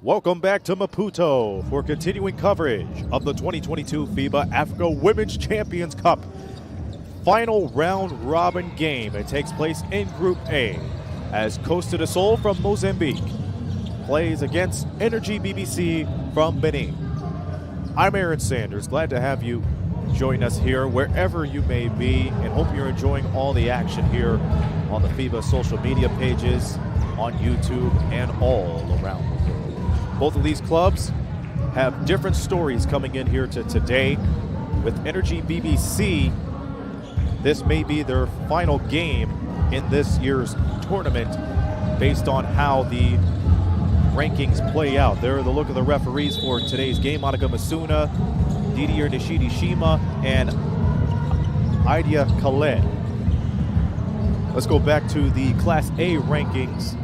Welcome back to Maputo for continuing coverage of the 2022 FIBA Africa Women's Champions Cup final round robin game. It takes place in Group A as Costa del Sol from Mozambique plays against Energie BBC from Benin. I'm Aaron Sanders, glad to have you join us here wherever you may be, and hope you're enjoying all the action here on the FIBA social media pages, on YouTube, and all around the world. Both of these clubs have different stories coming in here to today. With Energie BBC, this may be their final game in this year's tournament based on how the rankings play out. There are the look of the referees for today's game: Monica Masuna, Didier Nishidi-Shima, and Idea Khaled. Let's go back to the Class A rankings.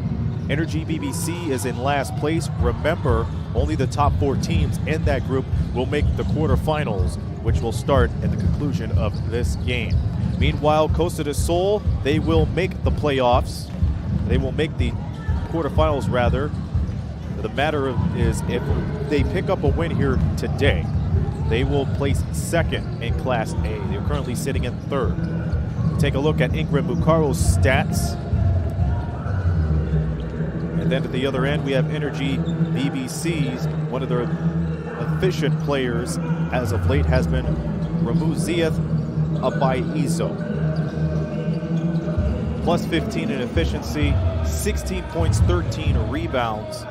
Energie BBC is in last place. Remember, only the top 4 teams in that group will make the quarterfinals, which will start at the conclusion of this game. Meanwhile, Costa del Sol, they will make the playoffs. They will make the quarterfinals, rather. The matter is, if they pick up a win here today, they will place second in Class A. They're currently sitting in third. Take a look at Ingrid Mukaro's stats. And then at the other end, we have Energie BBC's, one of their efficient players as of late has been Ramuziath Abaizo. Plus 15 in efficiency, 16 points, 13 rebounds.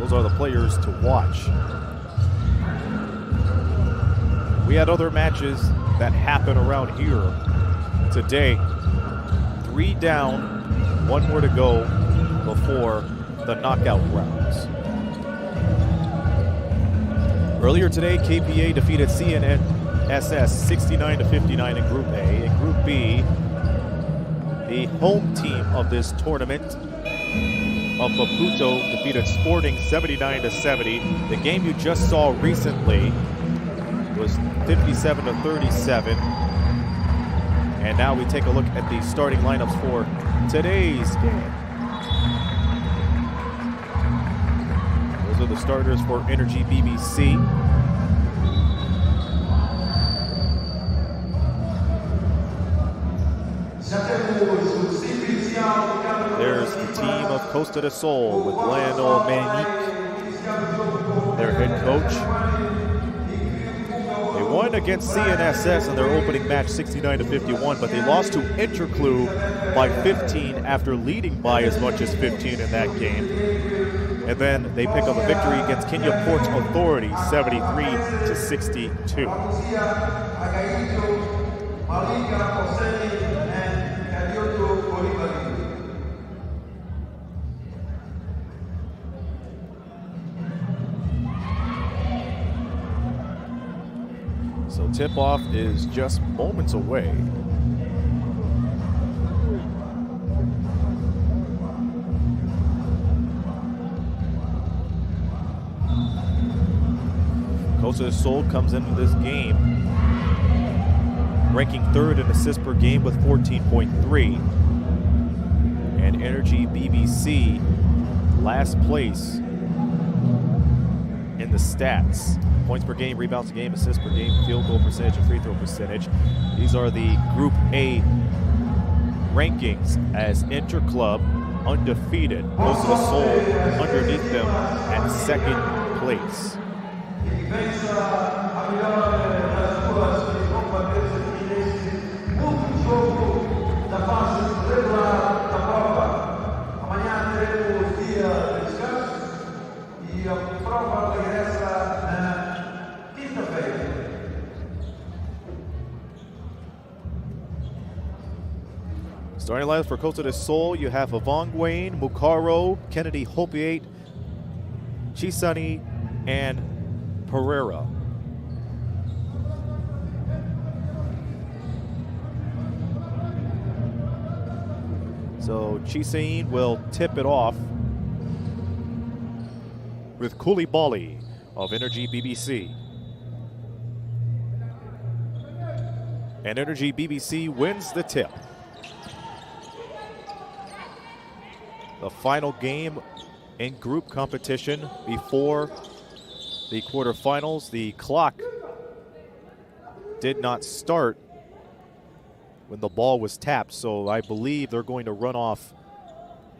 Those are the players to watch. We had other matches that happen around here today. 3 down, 1 more to go before the knockout rounds. Earlier today, KPA defeated CNSS 69-59 in Group A. In Group B, the home team of this tournament of Maputo defeated Sporting 79-70. The game you just saw recently was 57-37. And now we take a look at the starting lineups for today's game. Those are the starters for Energie BBC. There's the team of Costa del Sol with Lionel Manique, their head coach. They won against CNSS in their opening match 69-51, but they lost to Interclue by 15 after leading by as much as 15 in that game. And then they pick up a victory against Kenya Port Authority 73-62. So tip-off is just moments away. Costa del Sol comes into this game ranking 3rd in assists per game with 14.3. And Energie BBC last place in the stats. Points per game, rebounds per game, assists per game, field goal percentage, and free throw percentage. These are the Group A rankings as Interclub undefeated. Costa del Sol underneath them at 2nd place. Starting lineup for Costa del Sol, you have Yvonne Wayne, Mukaro, Kennedy Hopiate, Chisani, and Pereira. So Chisain will tip it off with Koulibaly of Energie BBC. And Energie BBC wins the tip. The final game in group competition before the quarterfinals. The clock did not start when the ball was tapped, so I believe they're going to run off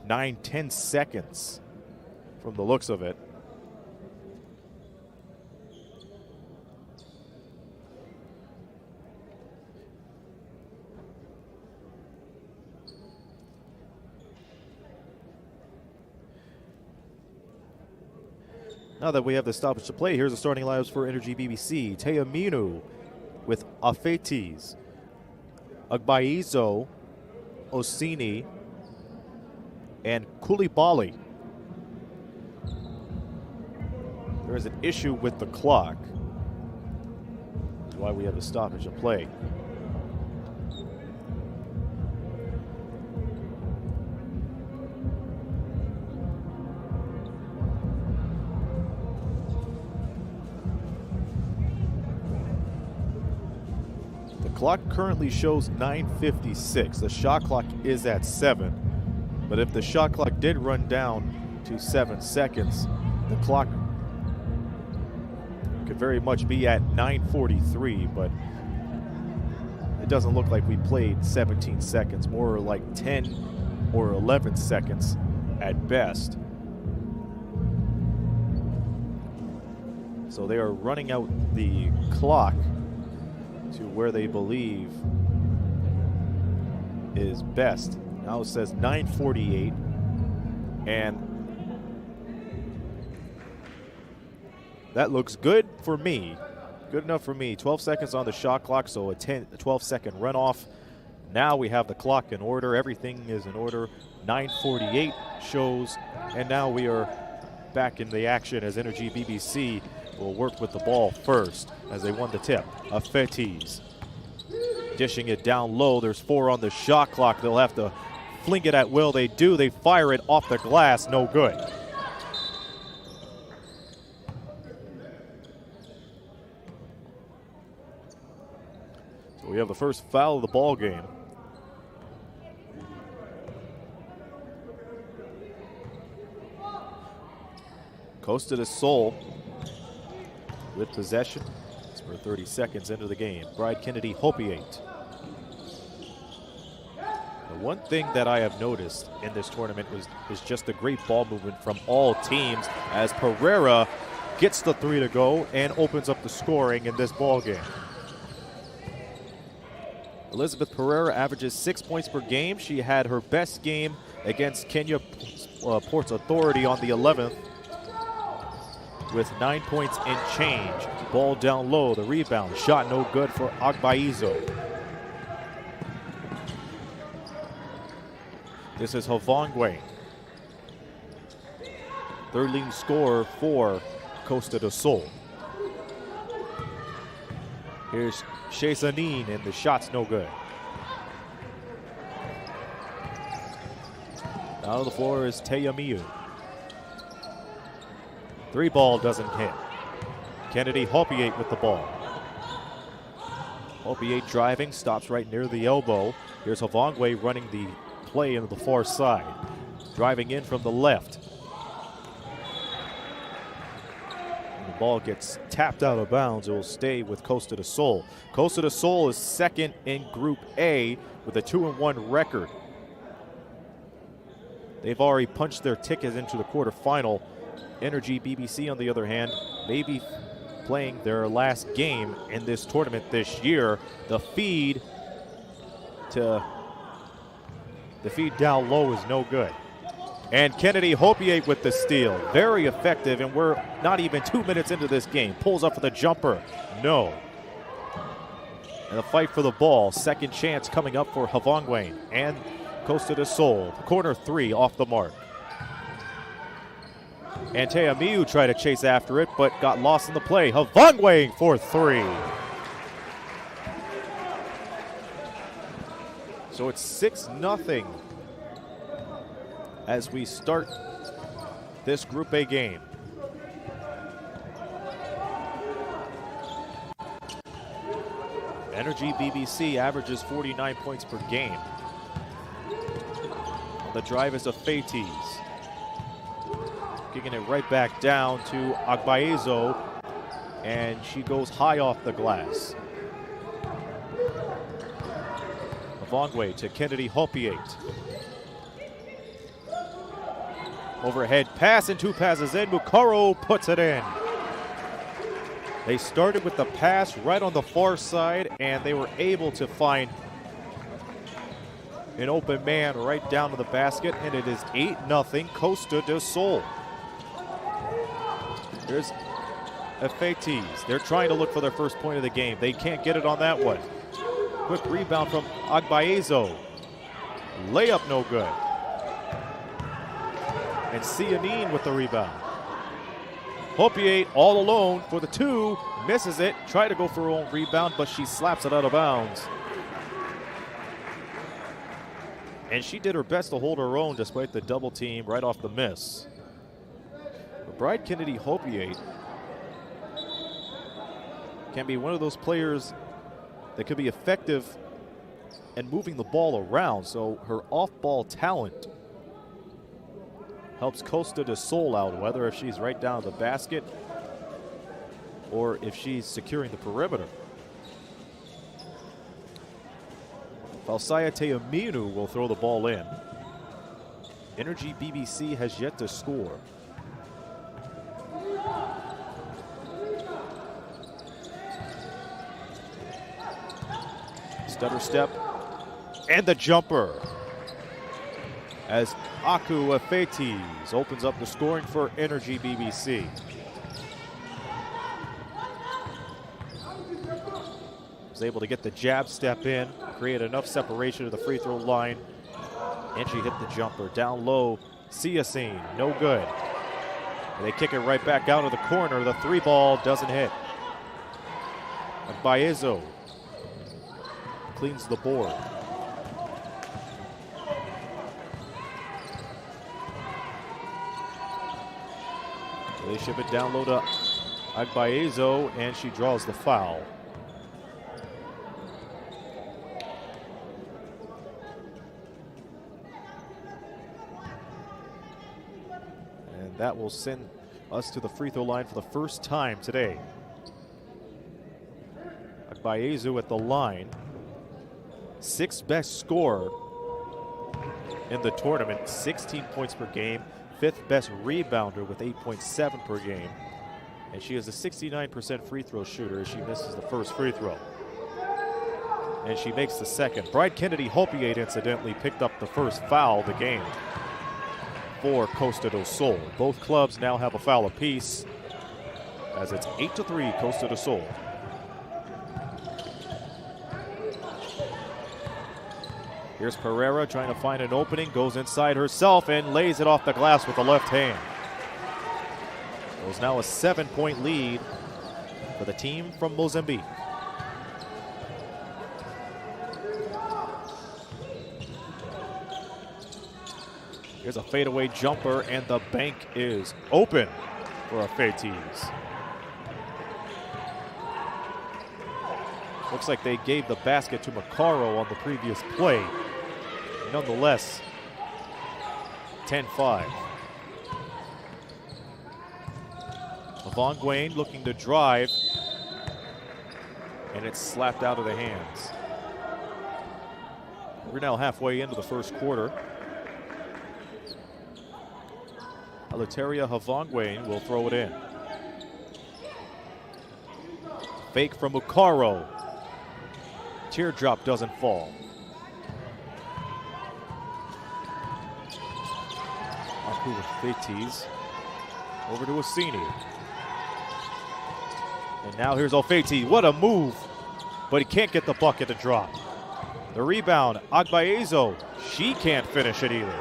9-10 seconds from the looks of it. Now that we have the stoppage to play, here's the starting lineups for Energie BBC. Teaminu with Afetis, Agbaizo, Osini, and Koulibaly. There is an issue with the clock. That's why we have a stoppage to play. Clock currently shows 9:56. The shot clock is at 7. But if the shot clock did run down to 7 seconds, the clock could very much be at 9:43, but it doesn't look like we played 17 seconds, more like 10 or 11 seconds at best. So they are running out the clock to where they believe is best. Now it says 9:48, and that looks good for me. Good enough for me. 12 seconds on the shot clock, so a 12-second runoff. Now we have the clock in order. Everything is in order. 9:48 shows, and now we are back in the action as Energie BBC will work with the ball first as they won the tip. Afetis dishing it down low. There's 4 on the shot clock. They'll have to fling it at will. They do. They fire it off the glass. No good. So we have the first foul of the ball game. Costa del Sol with possession. It's for 30 seconds into the game. Bride Kennedy Hopiate. The one thing that I have noticed in this tournament is just the great ball movement from all teams as Pereira gets the 3 to go and opens up the scoring in this ball game. Elizabeth Pereira averages 6 points per game. She had her best game against Kenya Ports Authority on the 11th. With 9 points in change. Ball down low, the rebound. Shot no good for Agbaizo. This is Havongwe. Third leading scorer for Costa del Sol. Here's Chesanin, and the shot's no good. Out on the floor is Teamiu. 3 ball doesn't hit. Kennedy Hopiate with the ball. Hopiate driving, stops right near the elbow. Here's Havongwe running the play into the far side. Driving in from the left. And the ball gets tapped out of bounds. It will stay with Costa del Sol. Costa del Sol is second in Group A with a 2-1 record. They've already punched their ticket into the quarterfinal. Energie BBC, on the other hand, may be playing their last game in this tournament this year. The feed down low is no good. And Kennedy Hopiate with the steal. Very effective, and we're not even 2 minutes into this game. Pulls up for the jumper. No. And a fight for the ball. Second chance coming up for Havongwe and Costa del Sol. Corner 3 off the mark. And Teamiu tried to chase after it, but got lost in the play. Havongwe for 3. So it's 6-0 as we start this Group A game. Energie BBC averages 49 points per game. The drive is a Fetis. Kicking it right back down to Agbaezo, and she goes high off the glass. Avongwe to Kennedy Hopiate. Overhead pass and 2 passes in. Mukaro puts it in. They started with the pass right on the far side, and they were able to find an open man right down to the basket, and it is 8-0 Costa del Sol. There's Fetis. They're trying to look for their first point of the game. They can't get it on that one. Quick rebound from Agbaezo. Layup no good. And Cianine with the rebound. Hopiate all alone for the 2. Misses it. Tried to go for her own rebound, but she slaps it out of bounds. And she did her best to hold her own despite the double team right off the miss. But Bride Kennedy Hopiate can be one of those players that could be effective in moving the ball around. So her off-ball talent helps Costa del Sol out, whether if she's right down the basket or if she's securing the perimeter. Falsaya Teaminu will throw the ball in. Energie BBC has yet to score. Stutter step and the jumper as Aku Fetis opens up the scoring for Energie BBC. Was able to get the jab step in, create enough separation to the free throw line, and she hit the jumper. Down low, Ciacine, no good. And they kick it right back out of the corner. The 3 ball doesn't hit. Agbaezo cleans the board. They ship it down low to Agbaezo, and she draws the foul. And that will send us to the free throw line for the first time today. Agbaezo at the line. 6th best scorer in the tournament, 16 points per game. 5th best rebounder with 8.7 per game. And she is a 69% free throw shooter as she misses the first free throw. And she makes the second. Bride Kennedy Hopiate incidentally picked up the first foul of the game for Costa del Sol. Both clubs now have a foul apiece as it's 8-3 Costa del Sol. Here's Pereira trying to find an opening, goes inside herself and lays it off the glass with the left hand. It was now a 7-point lead for the team from Mozambique. Here's a fadeaway jumper, and the bank is open for a Fetis. Looks like they gave the basket to Macaro on the previous play. Nonetheless, 10-5. Avongwe looking to drive, and it's slapped out of the hands. We're now halfway into the first quarter. Eleuteria Avongwe will throw it in. Fake from Macaro. Teardrop doesn't fall. Aku with Fetis. Over to Assini. And now here's Ofeti. What a move. But he can't get the bucket to drop. The rebound, Agbaezo. She can't finish it either.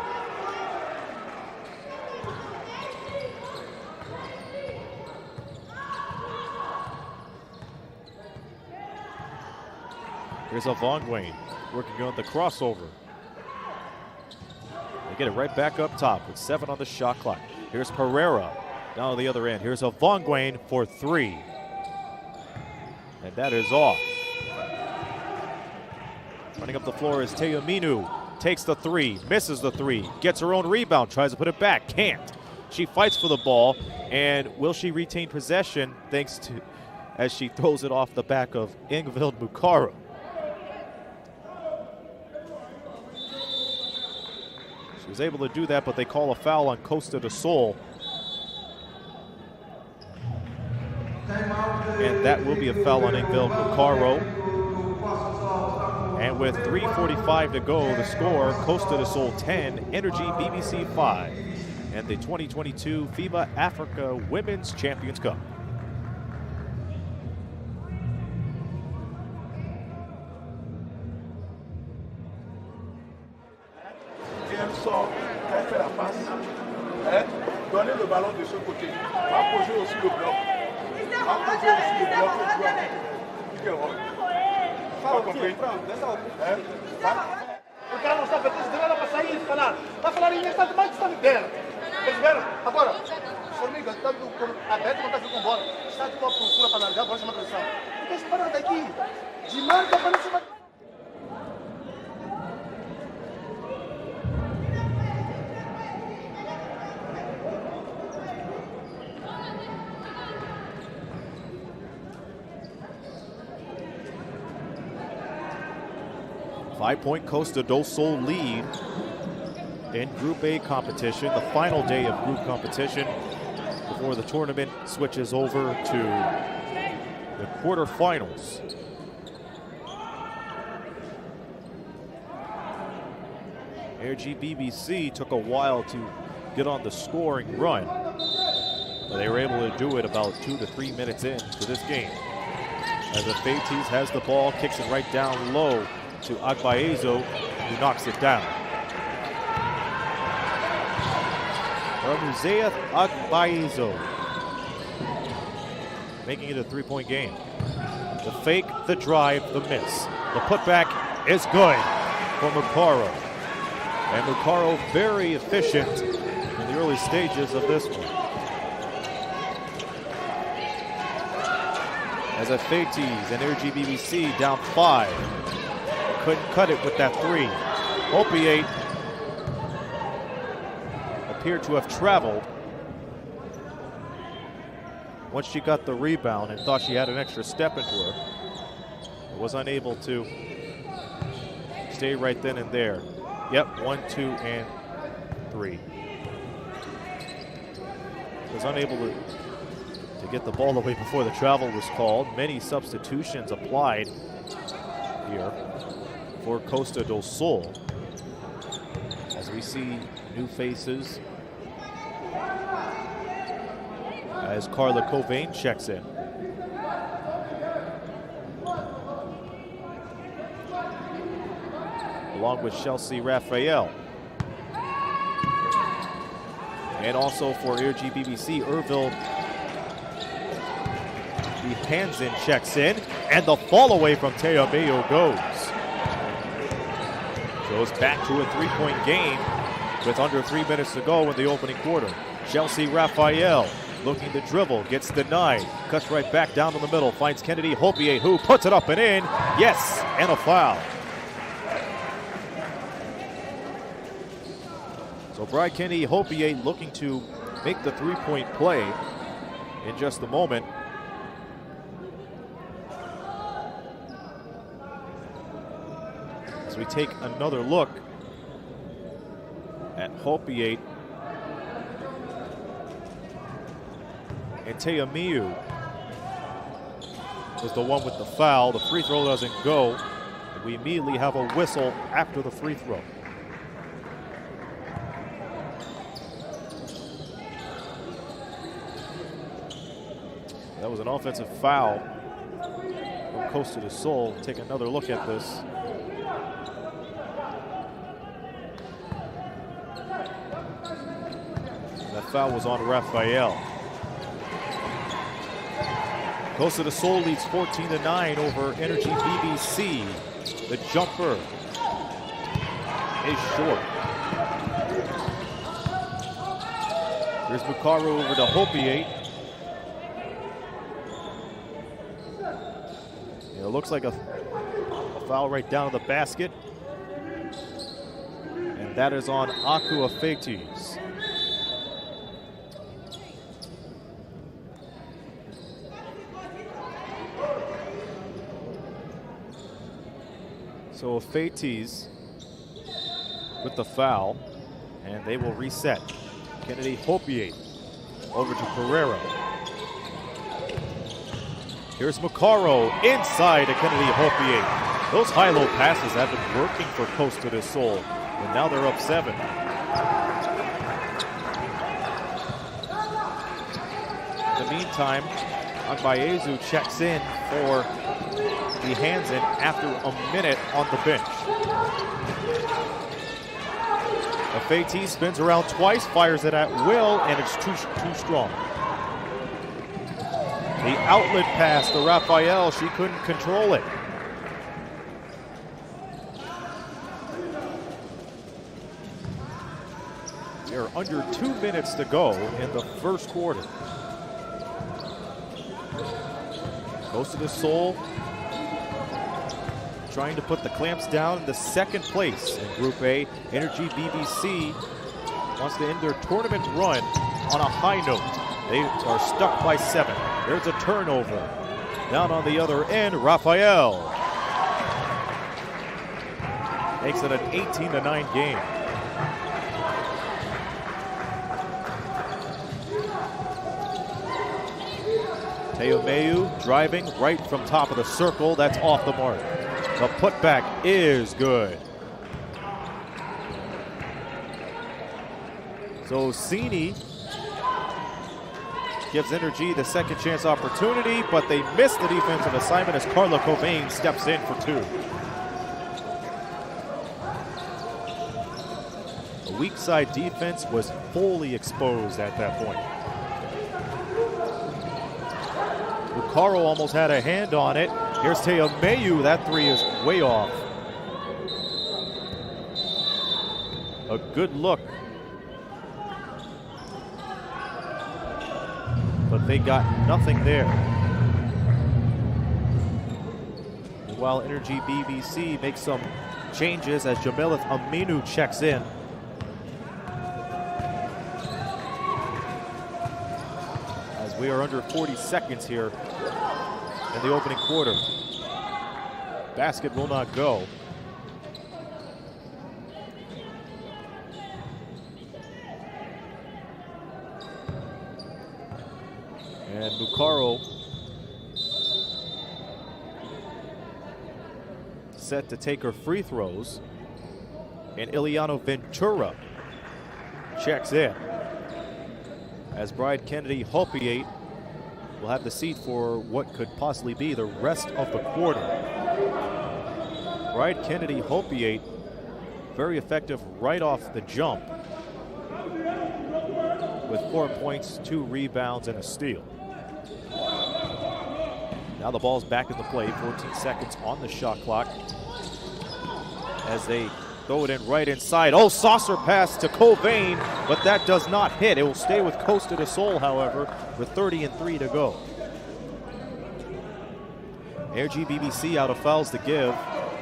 Here's Avongwe working on the crossover. They get it right back up top with 7 on the shot clock. Here's Pereira down to the other end. Here's Avongwe for 3. And that is off. Running up the floor is Teaminu. takes the three, misses the three, gets her own rebound, tries to put it back, can't. She fights for the ball, and will she retain possession thanks to, as she throws it off the back of Ingvild Mukaro. She was able to do that, but they call a foul on Costa del Sol. And that will be a foul on Ingvild Mukaro. And with 3:45 to go, the score, Costa del Sol 10, Energie BBC 5, and the 2022 FIBA Africa Women's Champions Cup. Fait la passe, donner le ballon de ce côté, va poser aussi le bloc, va poser aussi le bloc et jouer avec pick and roll. Pas compris? O cara não sabe, tem que para sair e falar. Vai falar em está demais, está dentro. Perceberam? Agora, Formiga, está aberto, não está com bola. Está de uma procura para largar, bola chama atenção. Tem que parar daqui. De marca para cima. 5-point Costa del Sol lead in Group A competition, the final day of group competition before the tournament switches over to the quarterfinals. Energie BBC took a while to get on the scoring run, but they were able to do it about 2 to 3 minutes into this game. As Afeites has the ball, kicks it right down low to Agbaezo, who knocks it down. Ramuzeath Agbaezo making it a 3-point game. The fake, the drive, the miss. The putback is good for Mukaro. And Mukaro very efficient in the early stages of this one. As Afeites and Energie BBC down 5. Couldn't cut it with that 3. Opiate appeared to have traveled once she got the rebound and thought she had an extra step into her. Was unable to stay right then and there. Yep, 1, 2, and 3. Was unable to get the ball away before the travel was called. Many substitutions applied here for Costa del Sol, as we see new faces as Carla Covain checks in. Along with Chelsea Raphael. And also for Energie BBC, Ervil Hansen checks in, and the fall away from Teameo goes. Goes back to a 3-point game with under 3 minutes to go in the opening quarter. Chelsea Raphael looking to dribble, gets denied, cuts right back down to the middle, finds Kennedy Hopier, who puts it up and in. Yes, and a foul. So Bride Kennedy Hopier looking to make the 3-point play in just a moment. As we take another look at Hopiate and Teamiu was the one with the foul. The free throw doesn't go. We immediately have a whistle after the free throw. That was an offensive foul from Costa del Sol. Take another look at this. That foul was on Raphael. Costa del Sol leads 14-9 over Energie BBC. The jumper is short. Here's Mukaro over to Hopiate. It looks like a foul right down to the basket. That is on Aku Afeites. So Afeites with the foul, and they will reset. Kennedy Hopier over to Pereira. Here's Macaro inside to Kennedy Hopier. Those high-low passes have been working for Costa del Sol, and now they're up 7. In the meantime, Agbayezu checks in for the Hansen after a minute on the bench. Afeites spins around twice, fires it at will, and it's too strong. The outlet pass to Raphael, she couldn't control it. We are under 2 minutes to go in the first quarter. Costa del Sol trying to put the clamps down in the second place in Group A. Energie BBC wants to end their tournament run on a high note. They are stuck by 7. There's a turnover. Down on the other end, Raphael makes it an 18-9 game. Teomeu driving right from top of the circle. That's off the mark. The putback is good. So Cini gives Energie the second chance opportunity, but they miss the defensive assignment as Carla Cobain steps in for 2. The weak side defense was fully exposed at that point. Lucaro almost had a hand on it. Here's Teomeu. That 3 is way off. A good look. But they got nothing there. While Energie BBC makes some changes as Jamilith Aminu checks in. As we are under 40 seconds here in the opening quarter. Basket will not go. And Lucaro set to take her free throws. And Ileana Ventura checks in. As Bride Kennedy Hopier will have the seat for what could possibly be the rest of the quarter. Bride Kennedy Hopier, very effective right off the jump with 4 points, 2 rebounds, and a steal. Now the ball's back in the play, 14 seconds on the shot clock as they throw it in right inside. Oh, saucer pass to Cobain, but that does not hit. It will stay with Costa del Sol, however, with 30-3 to go. Energie BBC out of fouls to give.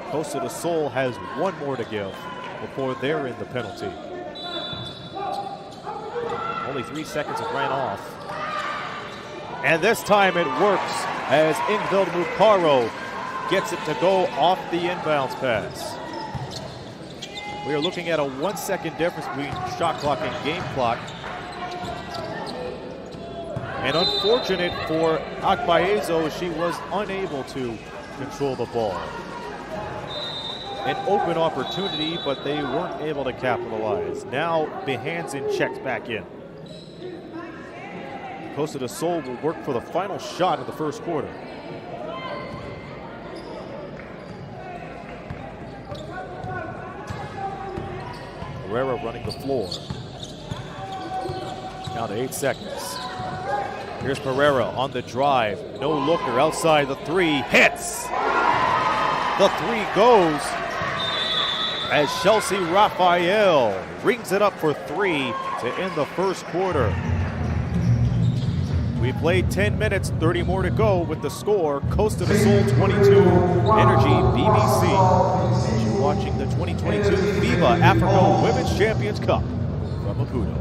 Costa del Sol has 1 more to give before they're in the penalty. Only 3 seconds it ran off. And this time it works as Ingvild Mukaro gets it to go off the inbounds pass. We are looking at a 1 second difference between shot clock and game clock. And unfortunate for Agbayezu, she was unable to control the ball. An open opportunity, but they weren't able to capitalize. Now Behansen checks back in. Costa del Sol will work for the final shot of the first quarter. Pereira running the floor. Down to 8 seconds. Here's Pereira on the drive. No looker outside the 3. Hits! The 3 goes as Chelsea Raphael rings it up for 3 to end the first quarter. We played 10 minutes, 30 more to go with the score. Costa del Sol 22, Energie BBC. You're watching the 2022 FIBA FIBA Africa Women's Champions Cup from Maputo.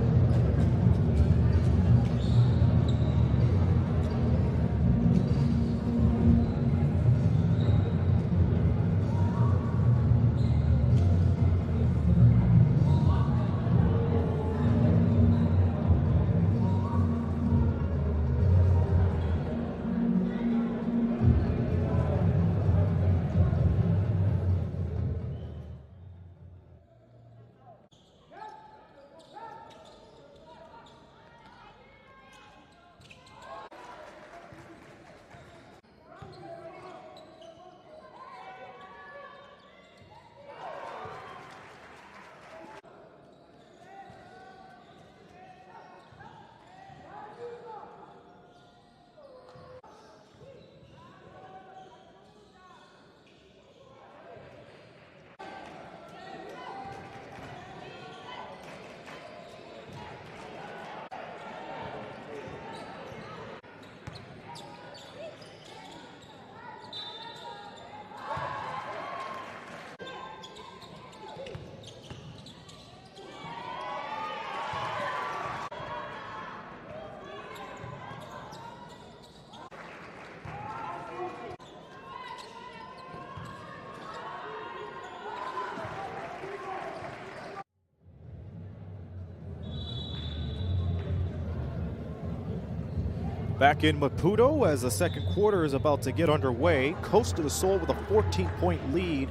Back in Maputo as the second quarter is about to get underway. Costa the Sol with a 14-point lead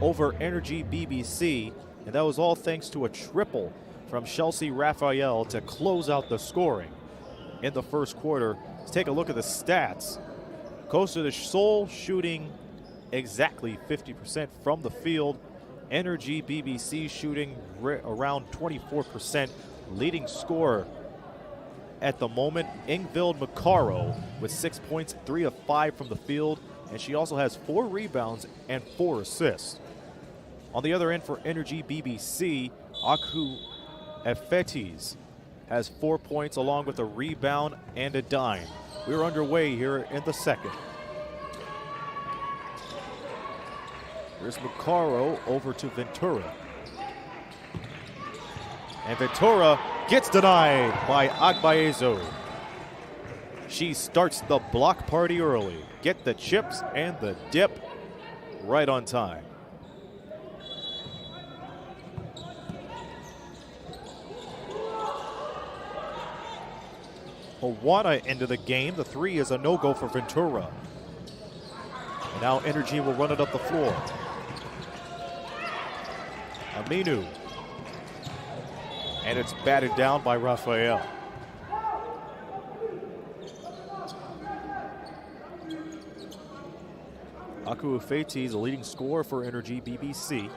over Energie BBC. And that was all thanks to a triple from Chelsea Raphael to close out the scoring in the first quarter. Let's take a look at the stats. Costa the Sol shooting exactly 50% from the field. Energie BBC shooting around 24%. Leading scorer at the moment, Ingvild Macaro with 6 points, 3 of 5 from the field, and she also has 4 rebounds and 4 assists. On the other end for Energie BBC, Aku Efetis has 4 points along with a rebound and a dime. We're underway here in the second. Here's Macaro over to Ventura. And Ventura gets denied by Agbaezo. She starts the block party early. Get the chips and the dip right on time. Hawana into the game. The three is a no-go for Ventura. And now Energie will run it up the floor. Aminu. And it's batted down by Raphael. Aku Efetis, the leading scorer for Energie BBC,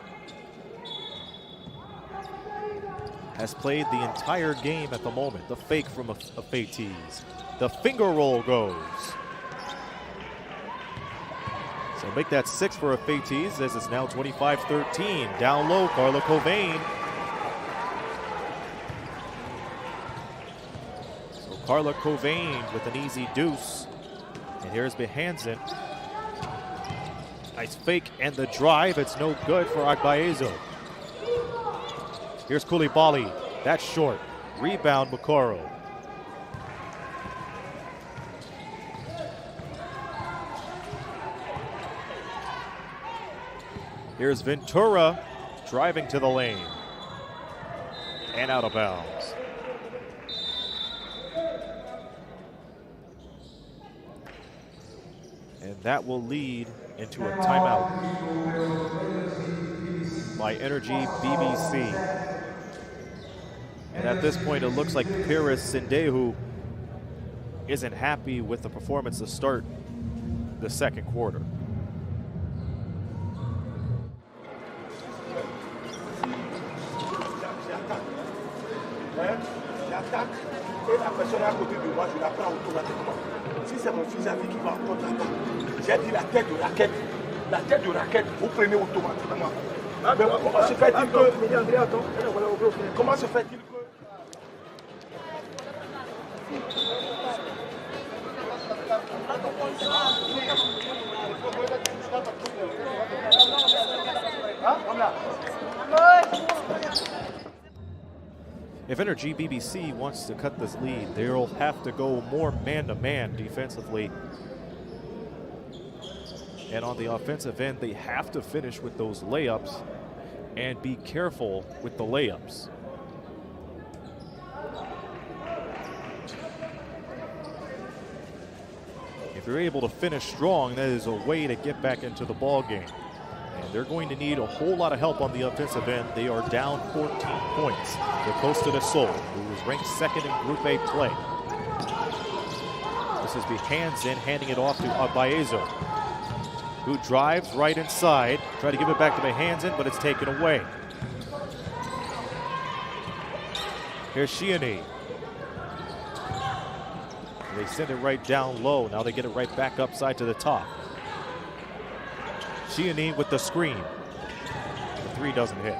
has played the entire game at the moment. The fake from Efetis. The finger roll goes. So make that 6 for Efetis as it's now 25-13. Down low, Carla Covain. Carla Covain with an easy deuce. And here's Behansen. Nice fake and the drive. It's no good for Agbaezo. Here's Koulibaly. That's short. Rebound, Macaro. Here's Ventura driving to the lane. And out of bounds. And that will lead into a timeout by Energie BBC. And at this point, it looks like Pires Sindehu isn't happy with the performance to start the second quarter. Si c'est mon fils avec qui va contre-attaquer, j'ai dit la tête de raquette. La tête de raquette, vous prenez automatiquement. Mais comment se fait-il que... Comment se fait-il que... Hein? Comme là. If Energie BBC wants to cut this lead, they'll have to go more man-to-man defensively. And on the offensive end, they have to finish with those layups and be careful with the layups. If you're able to finish strong, that is a way to get back into the ball game. And they're going to need a whole lot of help on the offensive end. They are down 14 points to Costa del Sol, who was ranked second in Group A play. This is Behansen handing it off to Agbaezo, who drives right inside. Try to give it back to Behansen, but it's taken away. Here's Shiani. They send it right down low. Now they get it right back upside to the top. Shiani with the screen. The three doesn't hit.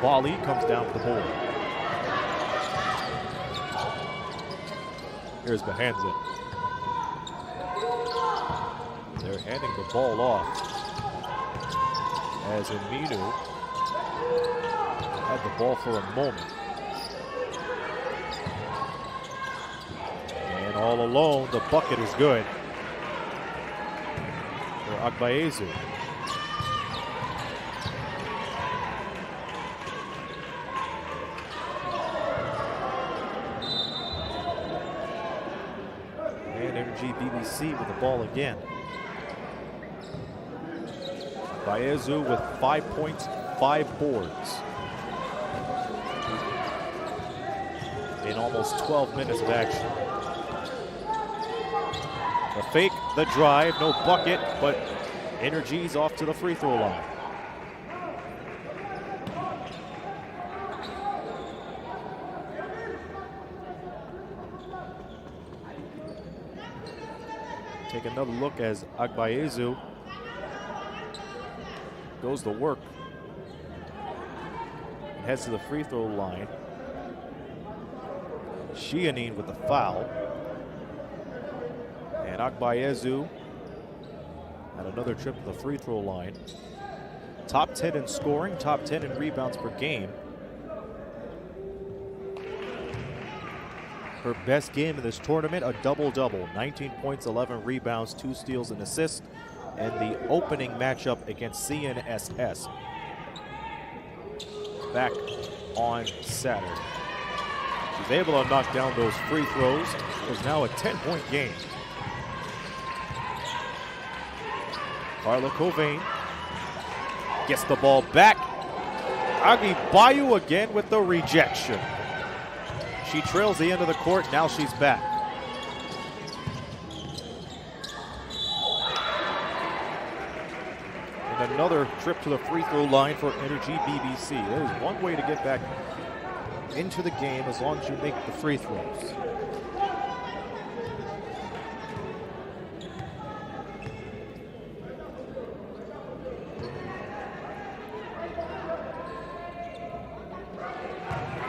Bali comes down with the board. Here's Behansen. They're handing the ball off as Aminu had the ball for a moment. And all alone, the bucket is good for Agbaezu. And Energie BBC with the ball again. Agbaezu with 5 points, 5 boards in almost 12 minutes of action. The fake, the drive, no bucket, but Energie's off to the free throw line. Take another look as Agbaezu goes to work. Heads to the free throw line. Shianin with the foul. And Agbaezu had another trip to the free throw line. Top 10 in scoring, top 10 in rebounds per game. Her best game in this tournament, a double-double. 19 points, 11 rebounds, 2 steals and assists. And the opening matchup against CNSS back on Saturday. She's able to knock down those free throws. It's now a 10-point game. Carla Covain gets the ball back. Agi Bayu again with the rejection. She trails the end of the court, now she's back. And another trip to the free throw line for Energie BBC. There's one way to get back into the game as long as you make the free throws.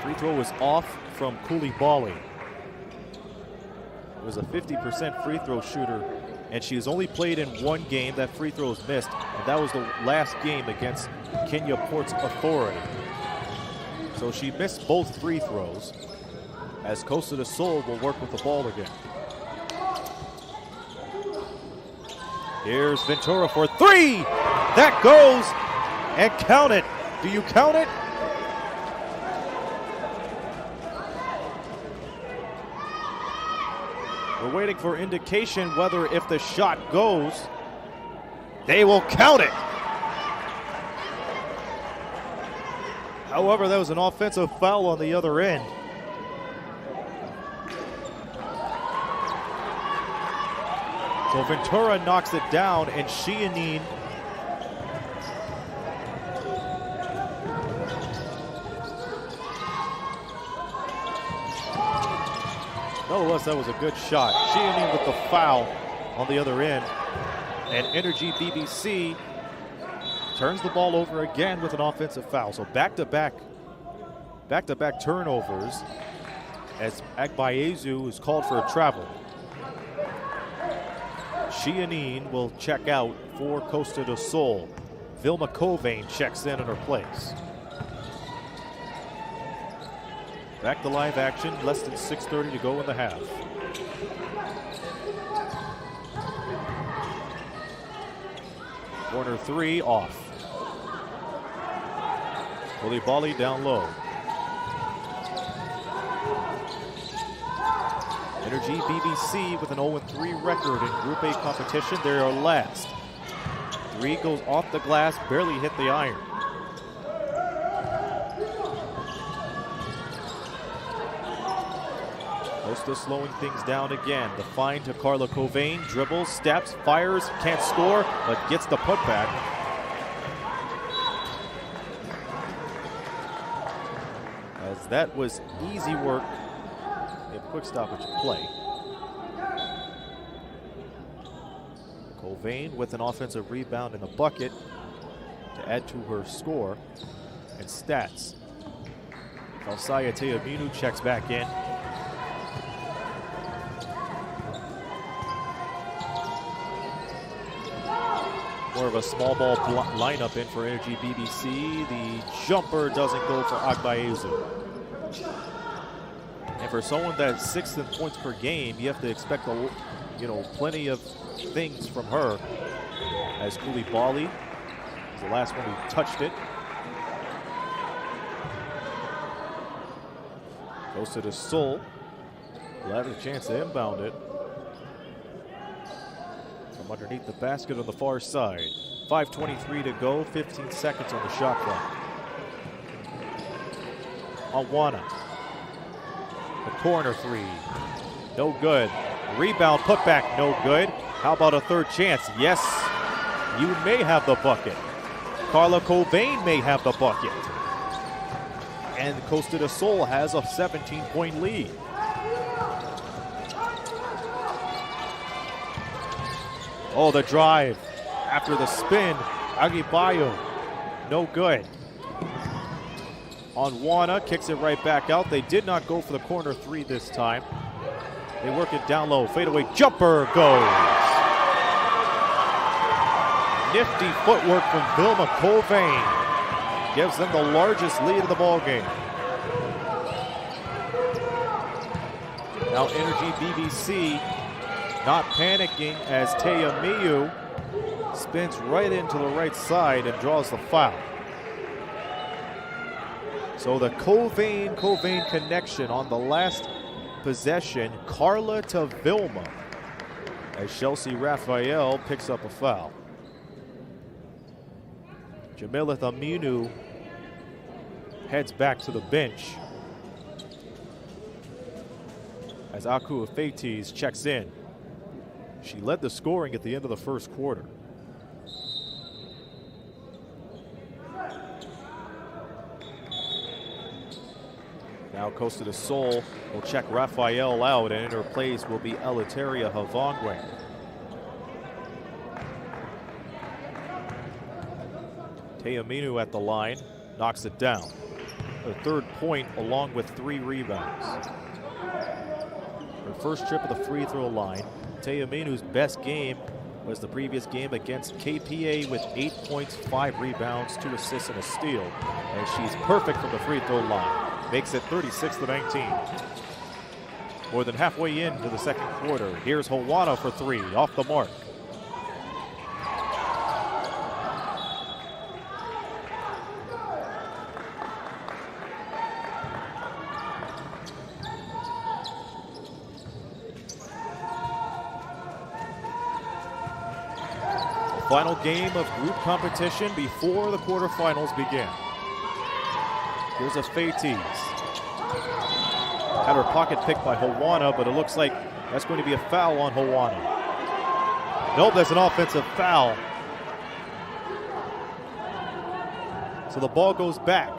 Free throw was off from Koulibaly. It was a 50% free throw shooter, and she has only played in one game. That free throw was missed, and that was the last game against Kenya Ports Authority. So she missed both free throws, as Costa del Sol will work with the ball again. Here's Ventura for three. That goes, and count it. Do you count it? We're waiting for indication whether if the shot goes, they will count it. However, that was an offensive foul on the other end. So Ventura knocks it down, and Shianin nonetheless, that was a good shot. Shianin with the foul on the other end. And Energie BBC turns the ball over again with an offensive foul. So back-to-back turnovers as Agbaezu is called for a travel. Shianin will check out for Costa del Sol. Vilma Covain checks in her place. Back to live action, less than 6:30 to go in the half. Corner three off. Koulibaly down low. Energie BBC with an 0-3 record in Group A competition. They are last. Three goes off the glass, barely hit the iron. Costa slowing things down again. The find to Carla Covain, dribbles, steps, fires, can't score, but gets the putback. As that was easy work. A quick stoppage play. Covain with an offensive rebound in the bucket to add to her score and stats. Falsaya Teaminu checks back in. More of a small ball lineup in for Energie BBC. The jumper doesn't go for Agbaezu. And for someone that's 6th in points per game, you have to expect plenty of things from her. As Koulibaly is the last one who touched it. Goes to the Sol. Will have a chance to inbound it. From underneath the basket on the far side. 5:23 to go, 15 seconds on the shot clock. Awana. The corner three, no good. Rebound, putback, no good. How about a third chance? Yes, you may have the bucket. Carla Covain may have the bucket. And Costa del Sol has a 17-point lead. Oh, the drive after the spin. Agibayo, no good. Onwana kicks it right back out. They did not go for the corner three this time. They work it down low. Fadeaway jumper goes. Nifty footwork from Vilma Covain. Gives them the largest lead of the ball game. Now Energie BBC not panicking as Teaminu spins right into the right side and draws the foul. So the Covain connection on the last possession, Carla to Vilma, as Chelsea Raphael picks up a foul. Jamila Thaminu heads back to the bench as Aku Afeites checks in. She led the scoring at the end of the first quarter. Now Costa del Sol will check Raphael out, and in her place will be Eleuteria Havangwe. Teaminu at the line, knocks it down. Her third point along with 3 rebounds. Her first trip of the free throw line. Teaminu's best game was the previous game against KPA with 8 points, 5 rebounds, 2 assists, and a steal. And she's perfect from the free throw line. Makes it 36-19. More than halfway into the second quarter. Here's Hawana for 3, off the mark. The final game of group competition before the quarterfinals begin. Here's Afeites. Had her pocket picked by Hawana, but it looks like that's going to be a foul on Hawana. Nope, that's an offensive foul. So the ball goes back.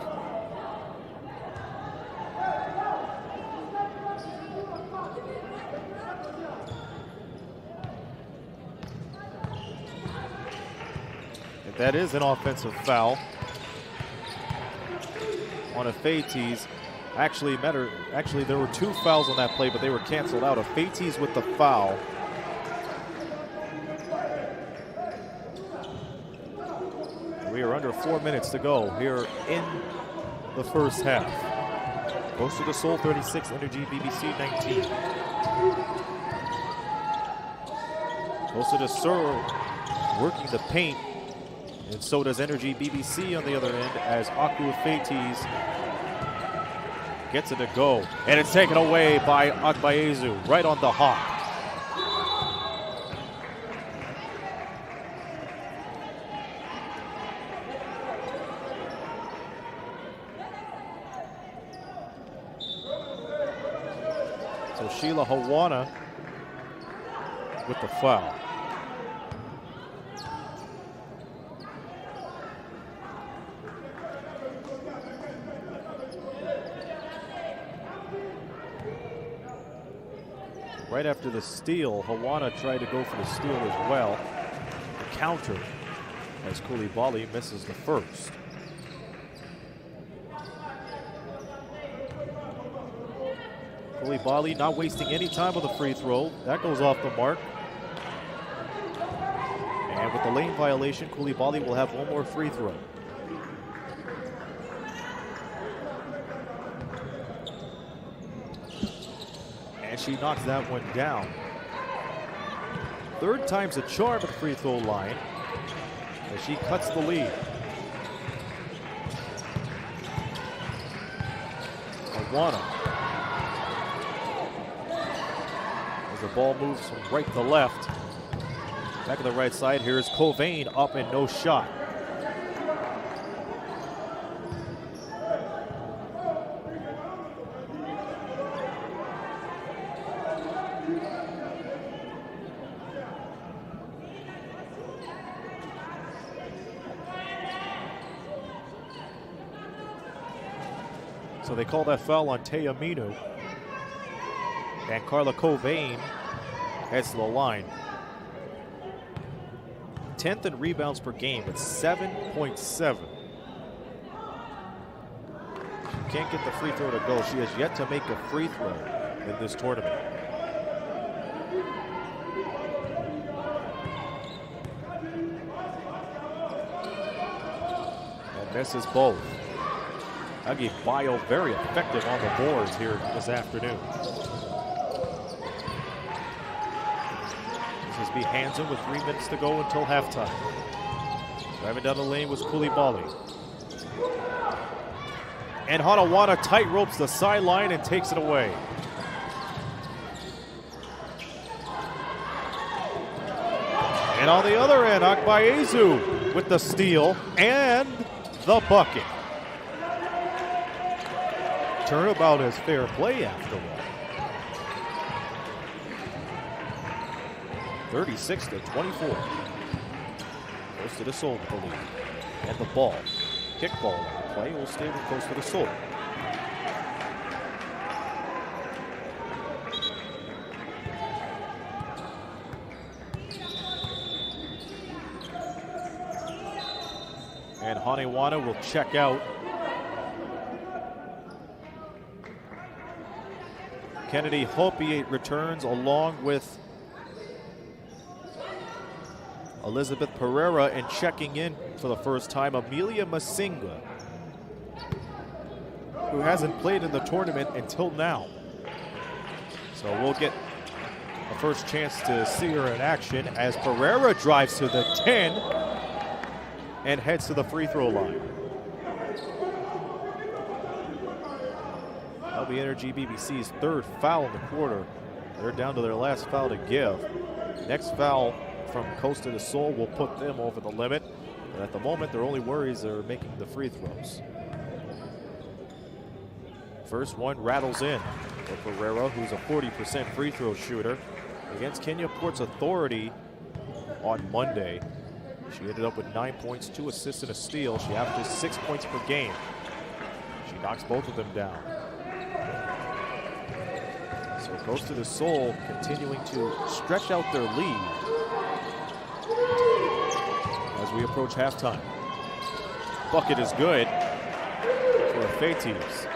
And that is an offensive foul on Afeites. Actually, there were 2 fouls on that play, but they were canceled out. Afeites with the foul. We are under 4 minutes to go here in the first half. Costa del Sol 36, Energie BBC 19. Costa del Sol working the paint, and so does Energie BBC on the other end as Aku Fetis gets it to go. And it's taken away by Agbaezu right on the hop. So Sheila Hawana with the foul. Right after the steal, Hawana tried to go for the steal as well. The counter as Koulibaly misses the first. Koulibaly not wasting any time on the free throw. That goes off the mark. And with the lane violation, Koulibaly will have one more free throw. And she knocks that one down. Third time's a charm at the free throw line as she cuts the lead. Hawana. As the ball moves from right to left. Back to the right side, here's Covain up and no shot. So they call that foul on Teaminu. And Carla Covain heads to the line. 10th in rebounds per game at 7.7. She can't get the free throw to go. She has yet to make a free throw in this tournament. And misses both. Agi Bio very effective on the boards here this afternoon. This is B. Hansen with 3 minutes to go until halftime. Driving down the lane was Koulibaly. And Hawana tight ropes the sideline and takes it away. And on the other end, Agbaezu with the steal and the bucket. Turnabout is fair play after all. 36-24. Costa del Sol with the lead. And the ball. Kickball on the play will stay with Costa del Sol. And Hawana will check out. Kennedy Hopi returns along with Elizabeth Pereira, and checking in for the first time, Amelia Masinga, who hasn't played in the tournament until now. So we'll get a first chance to see her in action as Pereira drives to the 10 and heads to the free throw line. That'll be Energie BBC's third foul in the quarter. They're down to their last foul to give. Next foul from Costa del Sol will put them over the limit. But at the moment, their only worries are making the free throws. First one rattles in for Pereira, who's a 40% free throw shooter. Against Kenya Port's Authority on Monday, she ended up with 9 points, 2 assists, and a steal. She averages 6 points per game. She knocks both of them down. So Costa del Sol continuing to stretch out their lead as we approach halftime. Bucket is good for Fetis.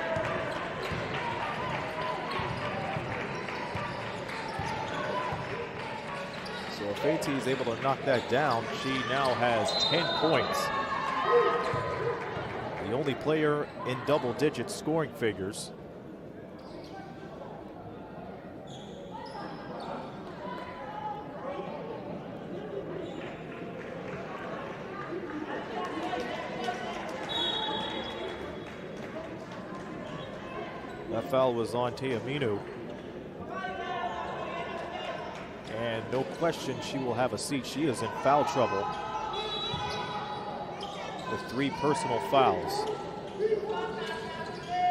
So if Fetis is able to knock that down, she now has 10 points. The only player in double-digit scoring figures That foul was on Teaminu. And no question she will have a seat. She is in foul trouble with 3 personal fouls.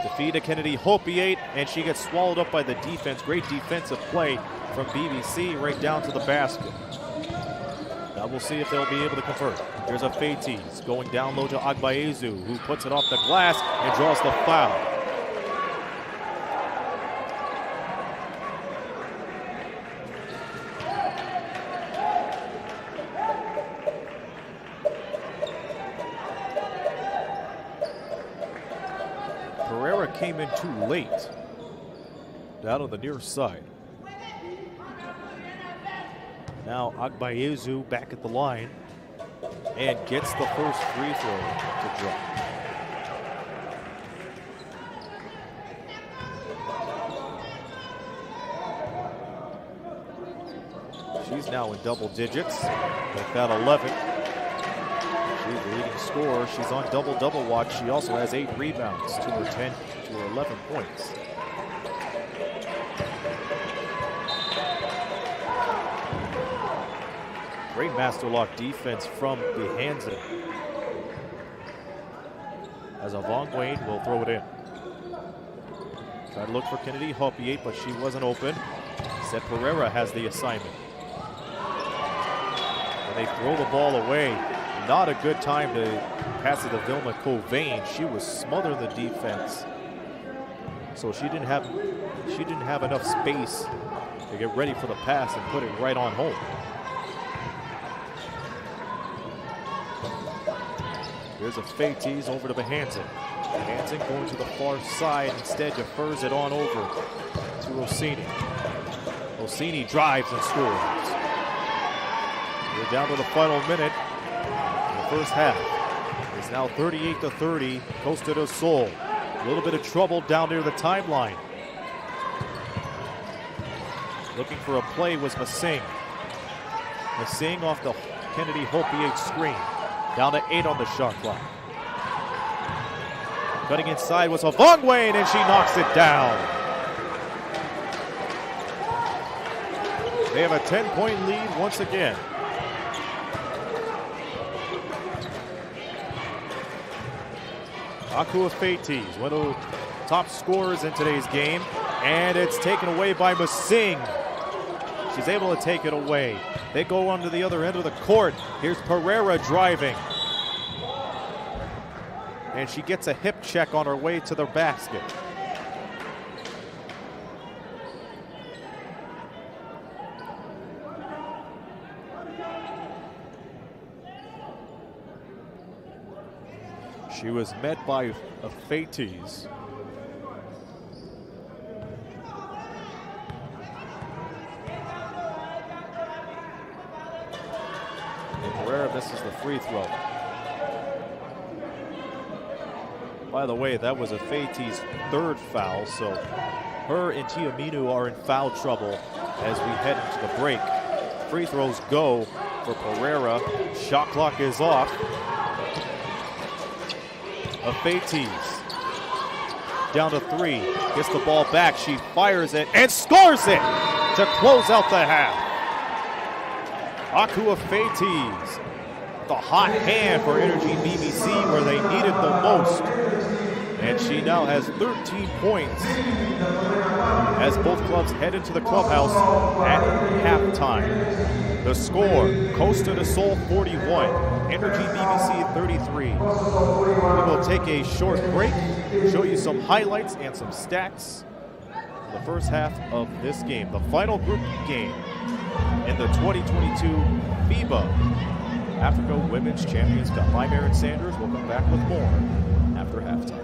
Defeat Kennedy Hopiate, and she gets swallowed up by the defense. Great defensive play from BBC right down to the basket. Now we'll see if they'll be able to convert. Here's a Fetis going down low to Agbaezu, who puts it off the glass and draws the foul. Came in too late. Down on the near side. Now Agbaezu back at the line and gets the first free throw to drop. She's now in double digits with that 11. She's the leading scorer. She's on double-double watch. She also has 8 rebounds to her 10 to her 11 points. Great master lock defense from Behansen. As Avongwayne will throw it in. Tried to look for Kennedy Hopiate, but she wasn't open. Said Pereira has the assignment. And they throw the ball away. Not a good time to pass it to Vilma Covain. She was smothering the defense. So she didn't have enough space to get ready for the pass and put it right on home. Here's a Fetis over to Behansen. Behansen going to the far side, instead defers it on over to Orsini. Orsini drives and scores. We're down to the final minute. First half. It's now 38-30, Costa del Sol. A little bit of trouble down near the timeline. Looking for a play was Masing. Masing off the Kennedy Hopiate screen. Down to 8 on the shot clock. Cutting inside was Avongwayne, and she knocks it down. They have a 10-point lead once again. Akua Fetis, one of the top scorers in today's game, and it's taken away by Masing. She's able to take it away. They go on to the other end of the court. Here's Pereira driving. And she gets a hip check on her way to the basket. She was met by a Fetis. Pereira misses the free throw. By the way, that was a Fetis' 3rd foul, so her and Teaminu are in foul trouble as we head into the break. Free throws go for Pereira. Shot clock is off. Fetis down to 3, gets the ball back, she fires it and scores it to close out the half. Akua Fetis, the hot hand for Energie BBC where they needed the most. And she now has 13 points as both clubs head into the clubhouse at halftime. The score, Costa del Sol 41, Energie BBC 33. We will take a short break, show you some highlights and some stats in the first half of this game, the final group game in the 2022 FIBA Africa Women's Champions Cup. I'm Aaron Sanders. We'll come back with more after halftime.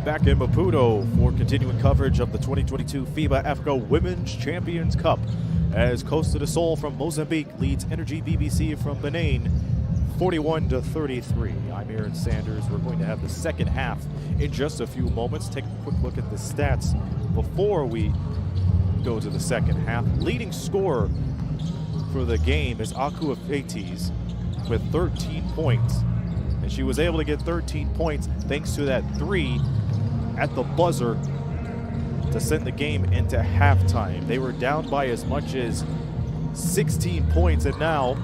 Back in Maputo for continuing coverage of the 2022 FIBA Africa Women's Champions Cup as Costa del Sol from Mozambique leads Energie BBC from Benin 41-33. I'm Aaron Sanders. We're going to have the second half in just a few moments. Take a quick look at the stats before we go to the second half. Leading scorer for the game is Aku Afetis with 13 points. And she was able to get 13 points thanks to that three at the buzzer to send the game into halftime. They were down by as much as 16 points, and now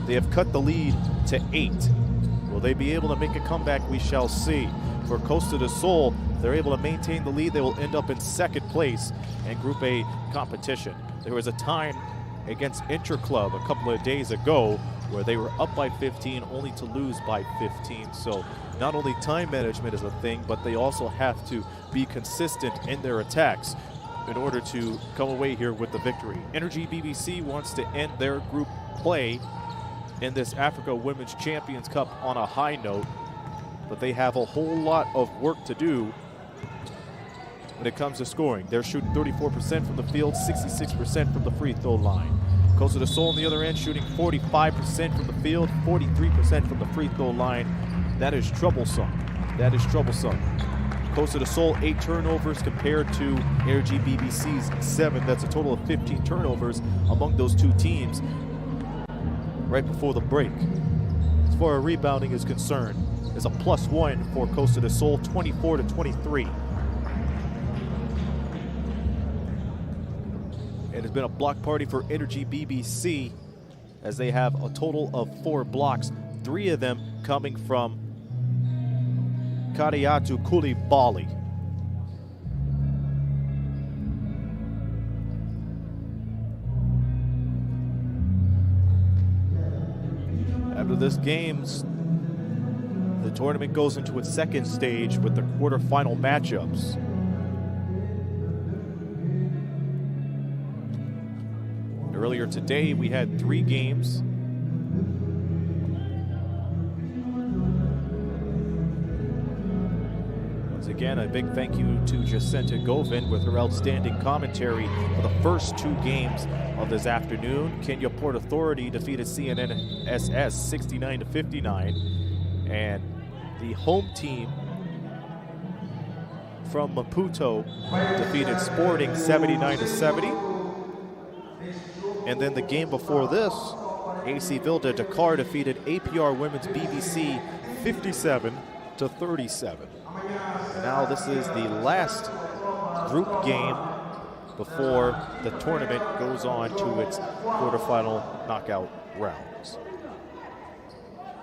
they have cut the lead to 8. Will they be able to make a comeback? We shall see. For Costa del Sol, they're able to maintain the lead. They will end up in second place in Group A competition. There was a time against Interclub a couple of days ago where they were up by 15 only to lose by 15. So not only time management is a thing, but they also have to be consistent in their attacks in order to come away here with the victory. Energie BBC wants to end their group play in this Africa Women's Champions Cup on a high note, but they have a whole lot of work to do when it comes to scoring. They're shooting 34% from the field, 66% from the free throw line. Costa del Sol on the other end shooting 45% from the field, 43% from the free throw line. That is troublesome. That is troublesome. Costa del Sol 8 turnovers compared to Energie BBC's 7. That's a total of 15 turnovers among those two teams right before the break. As far as rebounding is concerned, there's a +1 for Costa del Sol, 24-23. It has been a block party for Energie BBC as they have a total of 4 blocks, 3 of them coming from Kadiatu Koulibaly. After this game, the tournament goes into its second stage with the quarterfinal matchups. Earlier today, we had 3 games. Once again, a big thank you to Jacinta Govin with her outstanding commentary for the first 2 games of this afternoon. Kenya Port Authority defeated CNNSS 69-59, and the home team from Maputo defeated Sporting 79-70. And then the game before this, AC Vilda Dakar defeated APR Women's BBC 57-37. And now this is the last group game before the tournament goes on to its quarterfinal knockout rounds.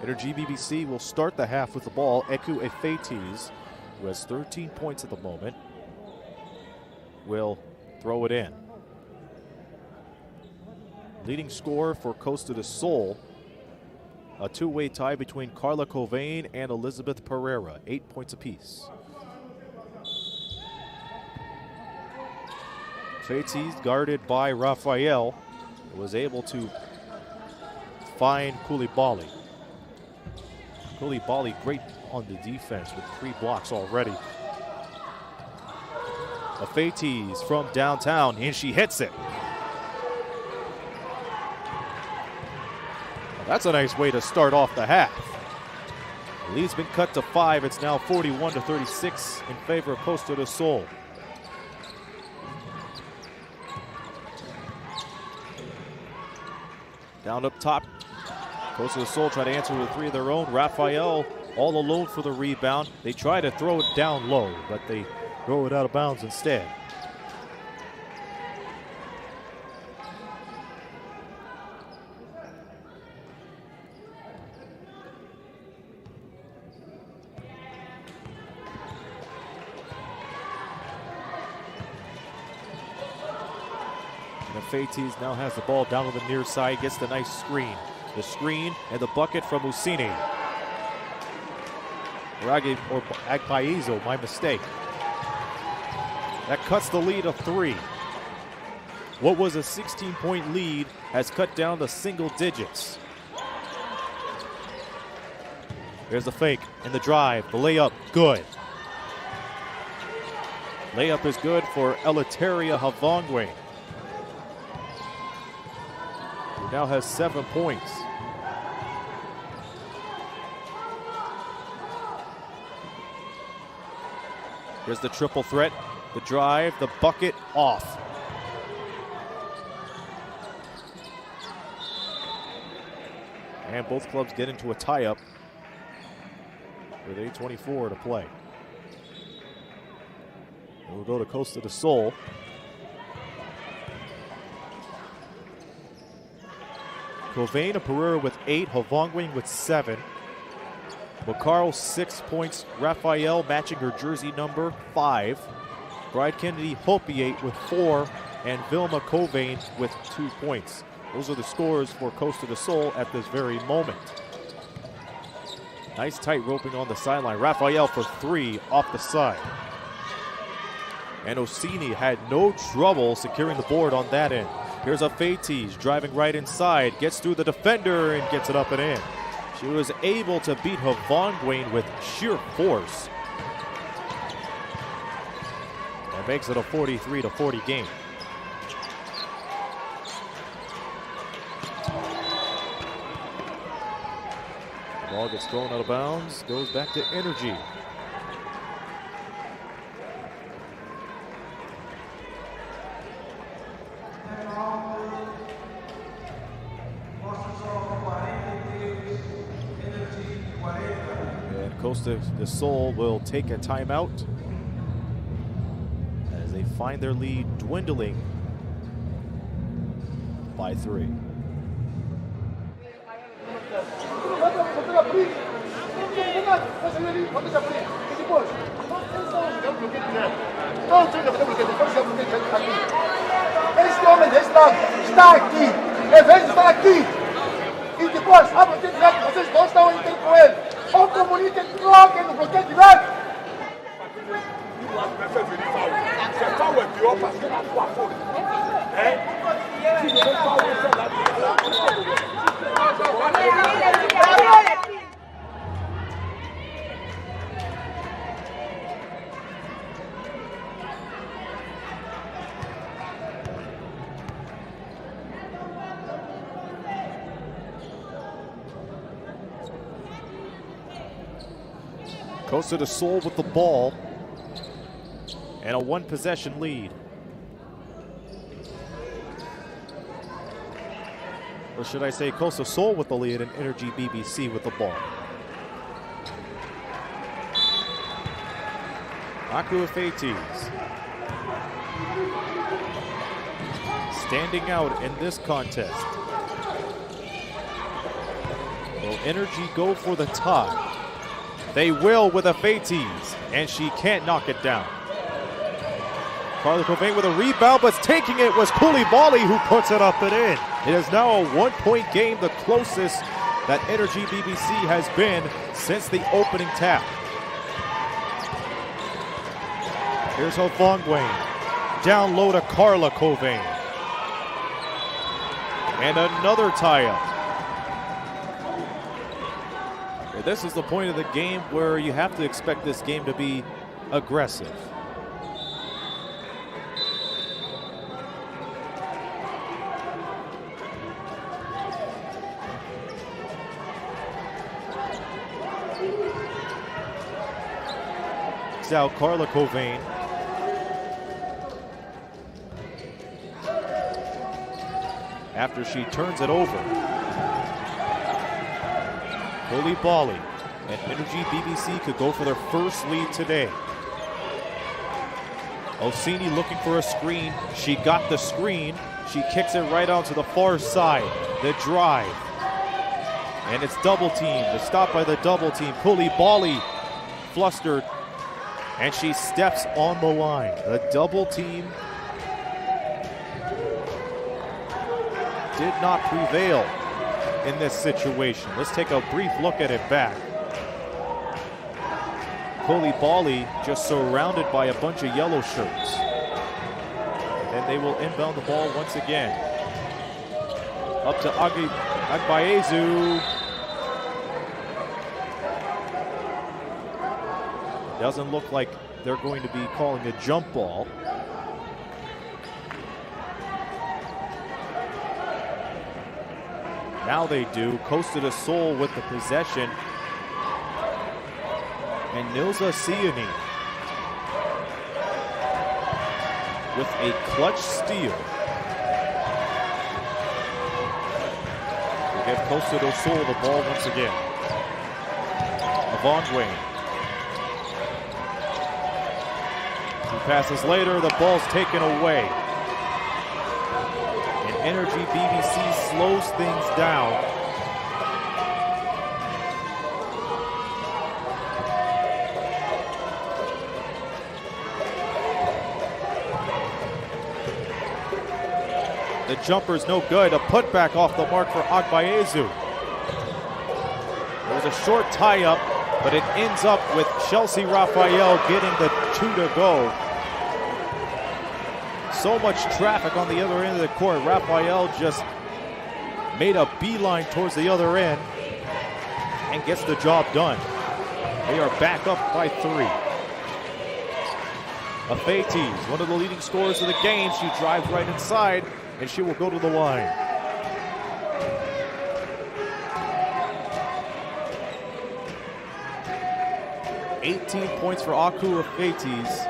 Energie BBC will start the half with the ball. Eku Efetis, who has 13 points at the moment, will throw it in. Leading scorer for Costa del Sol, a 2-way tie between Carla Covain and Elizabeth Pereira, 8 points apiece. Fetis, guarded by Rafael, was able to find Koulibaly. Koulibaly great on the defense with 3 blocks already. Fetis from downtown, and she hits it. That's a nice way to start off the half. The lead's been cut to 5. It's now 41-36 in favor of Costa del Sol. Down up top, Costa del Sol try to answer with 3 of their own. Rafael all alone for the rebound. They try to throw it down low, but they throw it out of bounds instead. Fetis now has the ball down to the near side, gets the nice screen. The screen and the bucket from Usini. Ragi or Agpaizo, my mistake. That cuts the lead of 3. What was a 16-point lead has cut down to single digits. There's the fake and the drive, the layup, good. Layup is good for Eleuteria Havongwe, who now has 7 points. Here's the triple threat, the drive, the bucket, off. And both clubs get into a tie-up with 8:24 to play. We'll go to Costa del Sol. Covain and Pereira with 8, Havongwe with 7. Macaro 6 points, Raphael matching her jersey number 5. Bride Kennedy Hopiate with 4, and Vilma Covain with 2 points. Those are the scores for Costa del Sol at this very moment. Nice tight roping on the sideline. Raphael for 3 off the side. And Orsini had no trouble securing the board on that end. Here's a Fetes driving right inside, gets through the defender and gets it up and in. She was able to beat Havongwe with sheer force. That makes it a 43-40 game. Ball gets thrown out of bounds, goes back to Energie. And Costa del Sol will take a timeout as they find their lead dwindling by 3. Esse homem desse lado está aqui, em vez de estar aqui, e depois a bloqueio direto, vocês dois estão indo com ele. Ou comuniquem, troquem no bloqueio direto. Costa del Sol with the ball and a 1-possession lead. Or should I say Costa del Sol with the lead and Energie BBC with the ball. Aku Fetes standing out in this contest. Will Energie go for the tie? They will with a Fetes, and she can't knock it down. Carla Covain with a rebound, but taking it was Koulibaly who puts it up and in. It is now a 1-point game, the closest that Energie BBC has been since the opening tap. Here's Havongwe. Down low to Carla Covain. And another tie-up. This is the point of the game where you have to expect this game to be aggressive. It's out Carla Covain. After she turns it over. Koulibaly and Energie BBC could go for their first lead today. Orsini looking for a screen. She got the screen. She kicks it right onto the far side. The drive. And it's double teamed. It's stopped by the double team. Koulibaly flustered. And she steps on the line. The double team did not prevail in this situation. Let's take a brief look at it back. Koulibaly just surrounded by a bunch of yellow shirts. And they will inbound the ball once again. Up to Agbaezu. Doesn't look like they're going to be calling a jump ball. Now they do. Costa del Sol with the possession. And Nilza Siani with a clutch steal. We give Costa del Sol the ball once again. Von Wayne. Two passes later, the ball's taken away. And Energie BBC slows things down. The jumper's no good. A putback off the mark for Agbayezu. It was a short tie-up, but it ends up with Chelsea Raphael getting the 2 to go. So much traffic on the other end of the court. Raphael just made a beeline towards the other end and gets the job done. They are back up by 3. Afetis, one of the leading scorers of the game. She drives right inside, and she will go to the line. $18 points for Aku Afetis.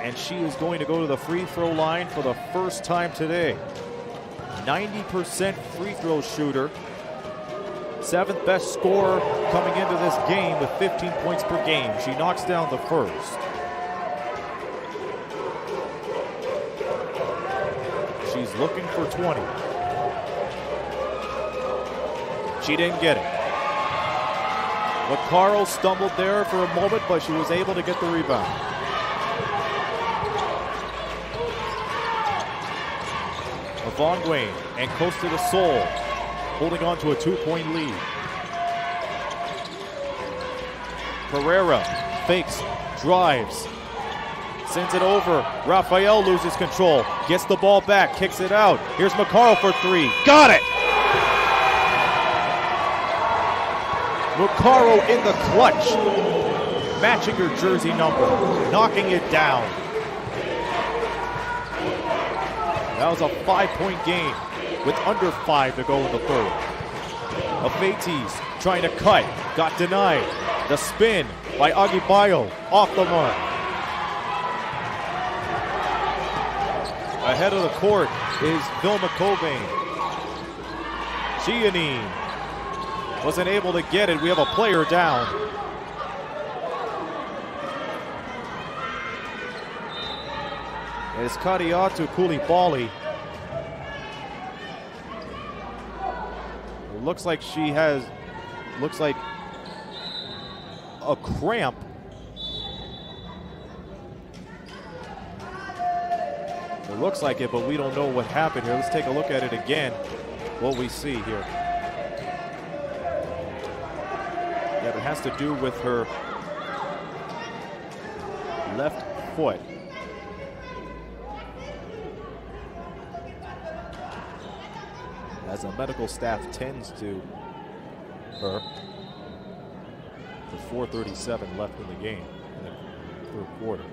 And she is going to go to the free throw line for the first time today. 90% free throw shooter. 7th best scorer coming into this game with 15 points per game. She knocks down the first. She's looking for 20. She didn't get it. Vaccaro stumbled there for a moment, but she was able to get the rebound. Von Wayne and Costa del Sol holding on to a 2-point lead. Pereira fakes, drives, sends it over. Raphael loses control, gets the ball back, kicks it out. Here's Vaccaro for 3. Got it! Vaccaro in the clutch, matching her jersey number, knocking it down. That was a 5-point game with under 5 to go in the third. Afetis trying to cut, got denied. The spin by Agibayo, off the mark. Ahead of the court is Vilma Cobain. Giannini wasn't able to get it. We have a player down. It's Kadiatu Koulibaly. It looks like she has, a cramp. It looks like it, but we don't know what happened here. Let's take a look at it again, what we see here. Yeah, it has to do with her left foot. As the medical staff tends to her. With 4:37 left in the game in the third quarter.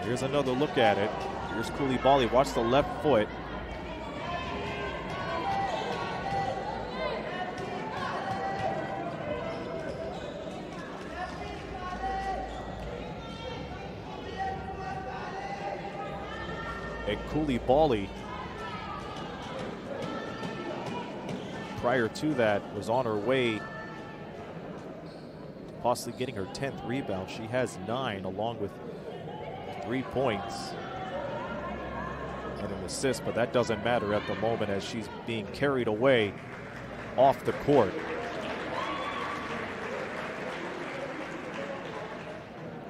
Here's another look at it. Here's Koulibaly. Watch the left foot. And Koulibaly, prior to that, was on her way, possibly getting her 10th rebound. She has 9, along with 3 points and an assist, but that doesn't matter at the moment as she's being carried away off the court.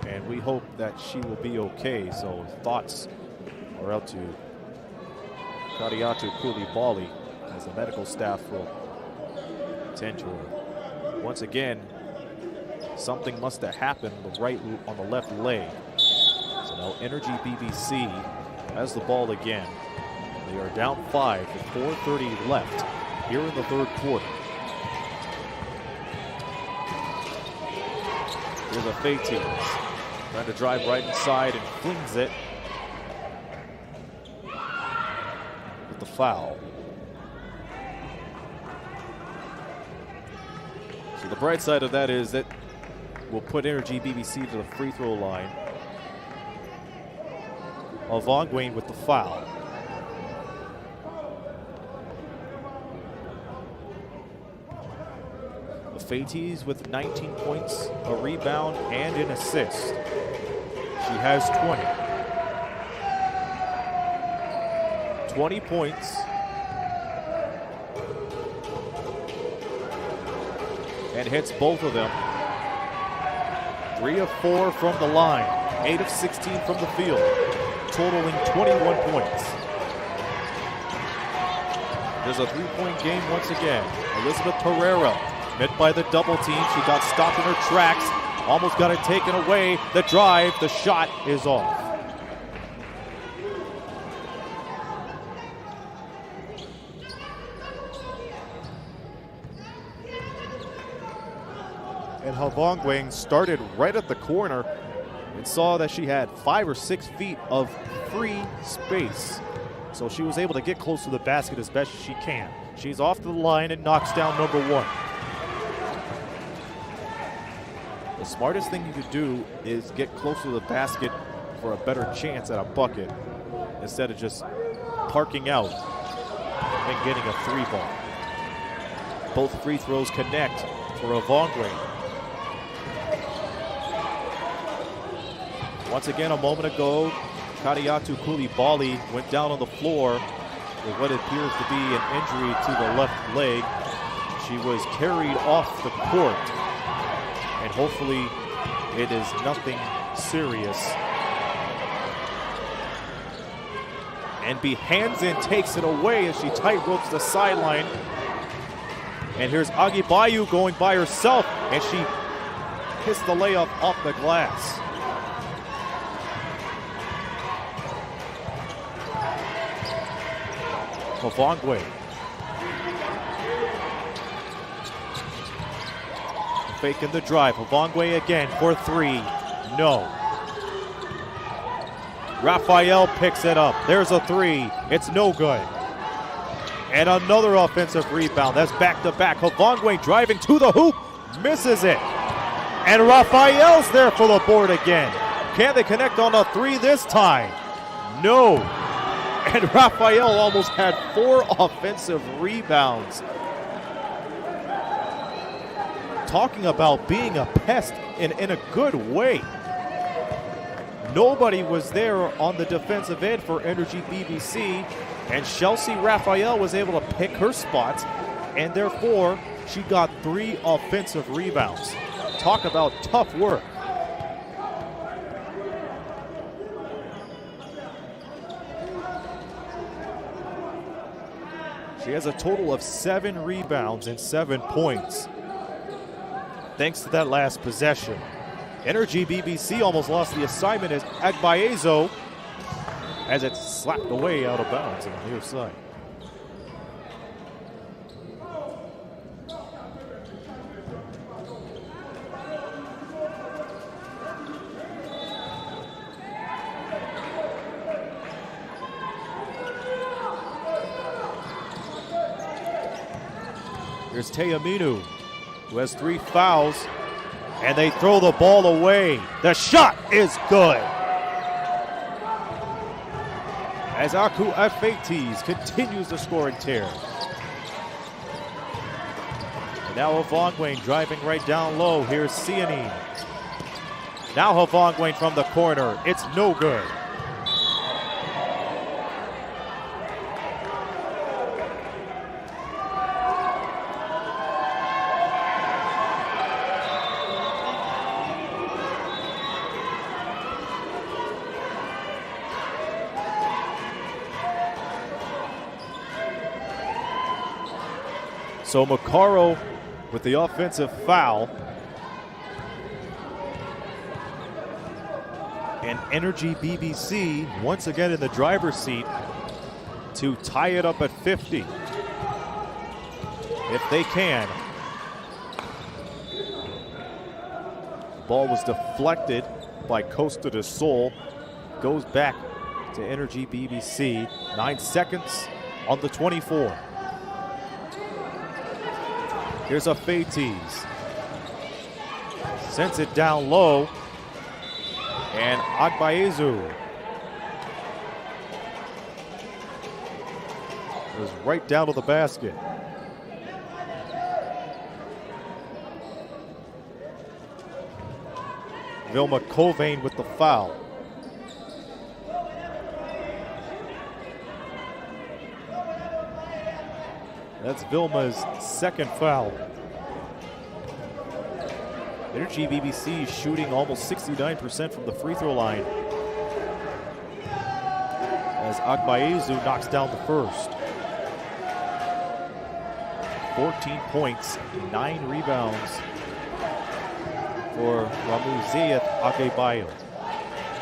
And we hope that she will be okay. So thoughts are out to Kadiatu Koulibaly as the medical staff will tend to her. Once again, Something must have happened on the left leg. So now Energy BBC has the ball again. They are down 5 with 4:30 left here in the third quarter. Here's a Fates trying to drive right inside and flings it with the foul. So the bright side of that is that will put Energy BBC to the free throw line. Avongwayne with the foul. The Fates with 19 points, a rebound, and an assist. She has 20. 20 points. And hits both of them. 3 of 4 from the line, 8 of 16 from the field, totaling 21 points. There's a 3-point game once again. Elizabeth Pereira, met by the double team. She got stopped in her tracks, almost got it taken away. The drive, the shot is off. And Havongwang started right at the corner and saw that she had 5 or 6 feet of free space. So she was able to get close to the basket as best as she can. She's off to the line and knocks down number 1. The smartest thing you could do is get close to the basket for a better chance at a bucket instead of just parking out and getting a 3-ball. Both free throws connect for Avongwang. Once again, a moment ago, Kadiatu Koulibaly went down on the floor with what appears to be an injury to the left leg. She was carried off the court, and hopefully it is nothing serious. And Hansen takes it away as she tightropes the sideline. And here's Agibayu going by herself, and she hits the layup off the glass. Havongway. Faking the drive. Havongway again for 3. No. Raphael picks it up. There's a 3. It's no good. And another offensive rebound. That's back-to-back. Havongway driving to the hoop. Misses it. And Raphael's there for the board again. Can they connect on a 3 this time? No. And Raphael almost had 4 offensive rebounds. Talking about being a pest in a good way. Nobody was there on the defensive end for Energy BBC, and Chelsea Raphael was able to pick her spots, and therefore she got 3 offensive rebounds. Talk about tough work. She has a total of 7 rebounds and 7 points. Thanks to that last possession. Energy BBC almost lost the assignment as Agbaezo as it's slapped away out of bounds on the near side. Here's Teaminu, who has 3 fouls, and they throw the ball away. The shot is good. As Aku Fates continues the scoring tear. And now Havongwayne driving right down low. Here's Sianine. Now Havongwayne from the corner. It's no good. So Macaro with the offensive foul. And Energie BBC once again in the driver's seat to tie it up at 50. If they can. Ball was deflected by Costa del Sol. Goes back to Energie BBC. 9 seconds on the 24. Here's a Feitiz. Sends it down low. And Agbaezu is right down to the basket. Vilma Covain with the foul. That's Vilma's second foul. Energie BBC shooting almost 69% from the free throw line as Agbaezu knocks down the first. 14 points, 9 rebounds for Ramuzeyeth Adebayo.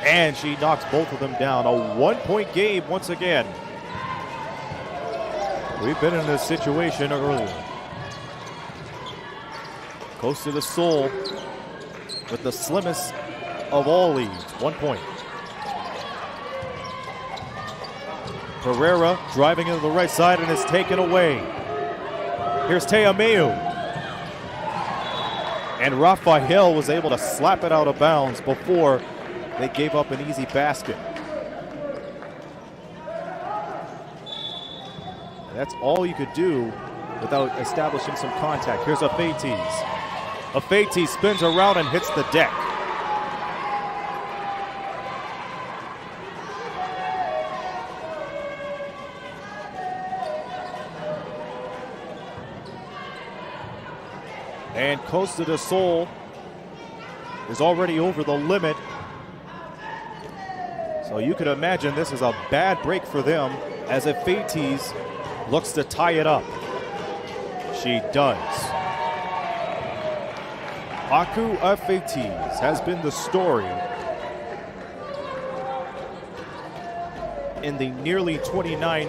And she knocks both of them down. A 1-point game once again. We've been in this situation earlier. Costa del Sol with the slimmest of all leads, 1 point. Pereira driving into the right side and is taken away. Here's Teameu. And Rafael was able to slap it out of bounds before they gave up an easy basket. That's all you could do without establishing some contact. Here's a Feitiz. A Feitiz spins around and hits the deck. And Costa del Sol is already over the limit. So you could imagine this is a bad break for them as a Feitiz looks to tie it up. She does. Aku Feitiz has been the story in the nearly 29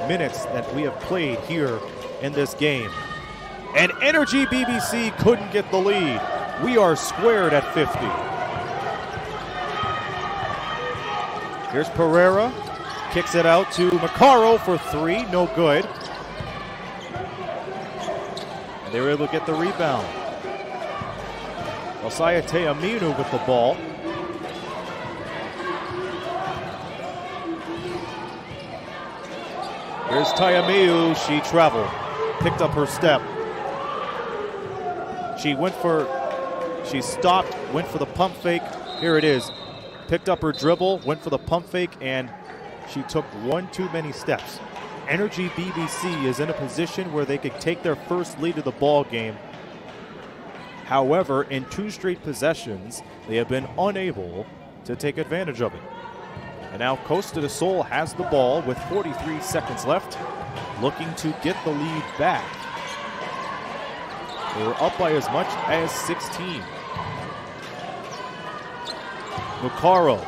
minutes that we have played here in this game. And Energie BBC couldn't get the lead. We are squared at 50. Here's Pereira, kicks it out to Macaro for 3, no good. And they were able to get the rebound. Osaya Teaminu with the ball. Here's Teaminu, she traveled, picked up her step. She stopped, went for the pump fake. Here it is. Picked up her dribble, went for the pump fake, and she took one too many steps. Energie BBC is in a position where they could take their first lead of the ball game. However, in 2 straight possessions, they have been unable to take advantage of it. And now Costa del Sol has the ball with 43 seconds left, looking to get the lead back. They were up by as much as 16. Macaro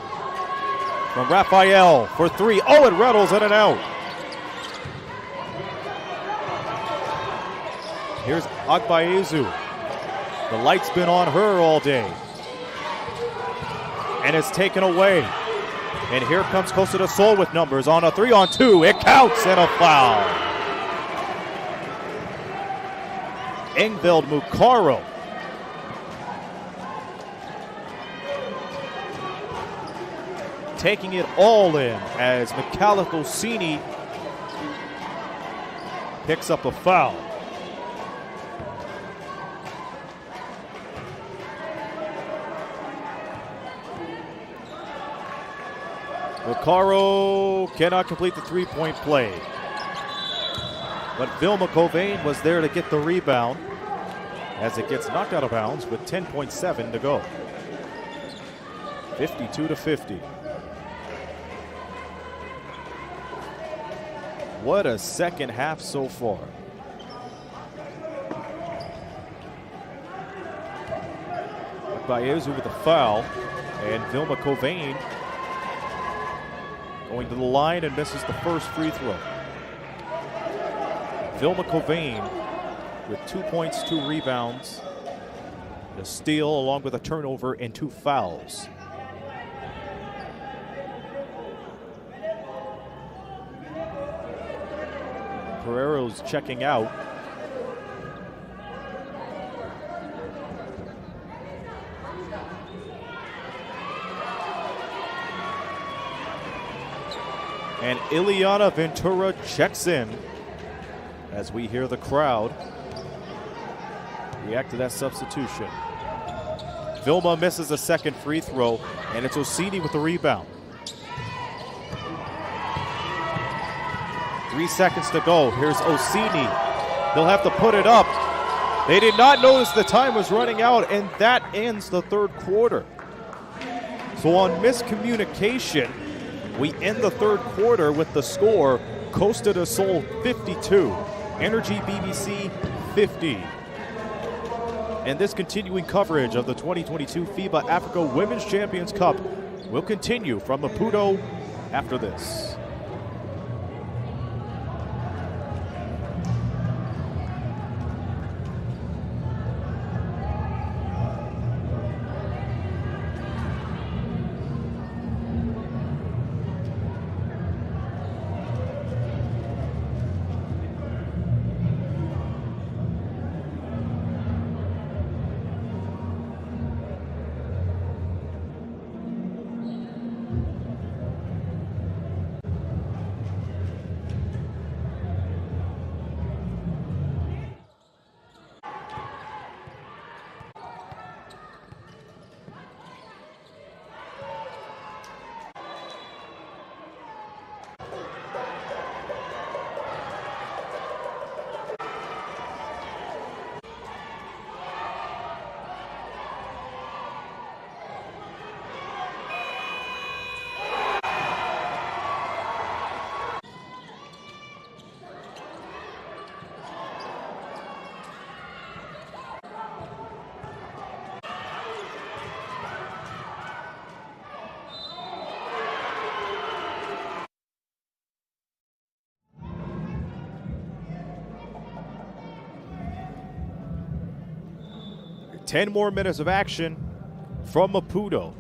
from Rafael for 3. Oh, it rattles in and out. Here's Agbaezu. The light's been on her all day. And it's taken away. And here comes Costa del Sol with numbers on a 3-on-2. It counts and a foul. Engveld Macaro. Taking it all in as Michalakosini picks up a foul. Macaro cannot complete the 3-point play. But Vilma Covain was there to get the rebound as it gets knocked out of bounds with 10.7 to go. 52-50. What a second half so far. Agbaezu with a foul. And Vilma Covain going to the line and misses the first free throw. Vilma Covain with 2 points, 2 rebounds, a steal along with a turnover and 2 fouls. Pereiro's checking out. And Ileana Ventura checks in as we hear the crowd react to that substitution. Vilma misses a second free throw, and it's Orsini with the rebound. 3 seconds to go. Here's Orsini. They'll have to put it up. They did not notice the time was running out, and that ends the third quarter. So on miscommunication, we end the third quarter with the score Costa del Sol 52, Energie BBC 50. And this continuing coverage of the 2022 FIBA Africa Women's Champions Cup will continue from Maputo after this. Ten more minutes of action from Maputo.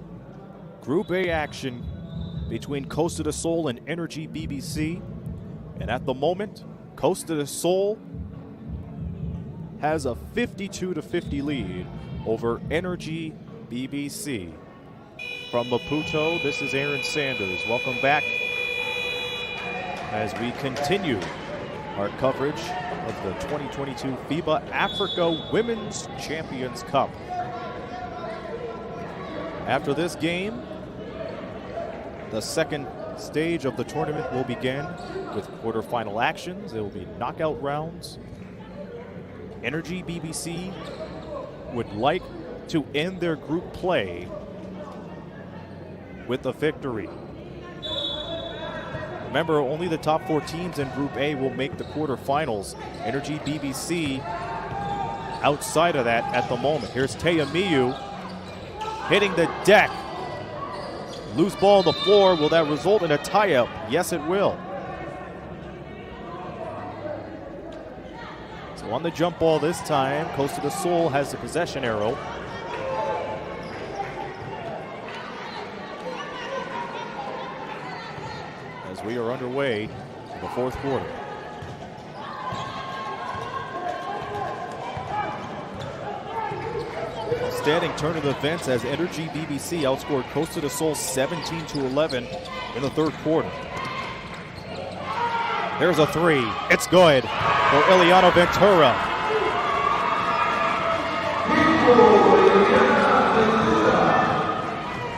Group A action between Costa del Sol and Energie BBC. And at the moment, Costa del Sol has a 52-50 lead over Energie BBC. From Maputo, this is Aaron Sanders. Welcome back as we continue our coverage of the 2022 FIBA Africa Women's Champions Cup. After this game, the second stage of the tournament will begin with quarterfinal actions. There will be knockout rounds. Energie BBC would like to end their group play with a victory. Remember, only the top 4 teams in Group A will make the quarterfinals. Energie BBC outside of that at the moment. Here's Taya Miu hitting the deck. Loose ball on the floor. Will that result in a tie-up? Yes, it will. So on the jump ball this time, Costa del Sol has the possession arrow. As we are underway in the fourth quarter. Outstanding turn of events as Energie BBC outscored Costa del Sol 17-11 in the third quarter. There's a three. It's good for Ileana Ventura.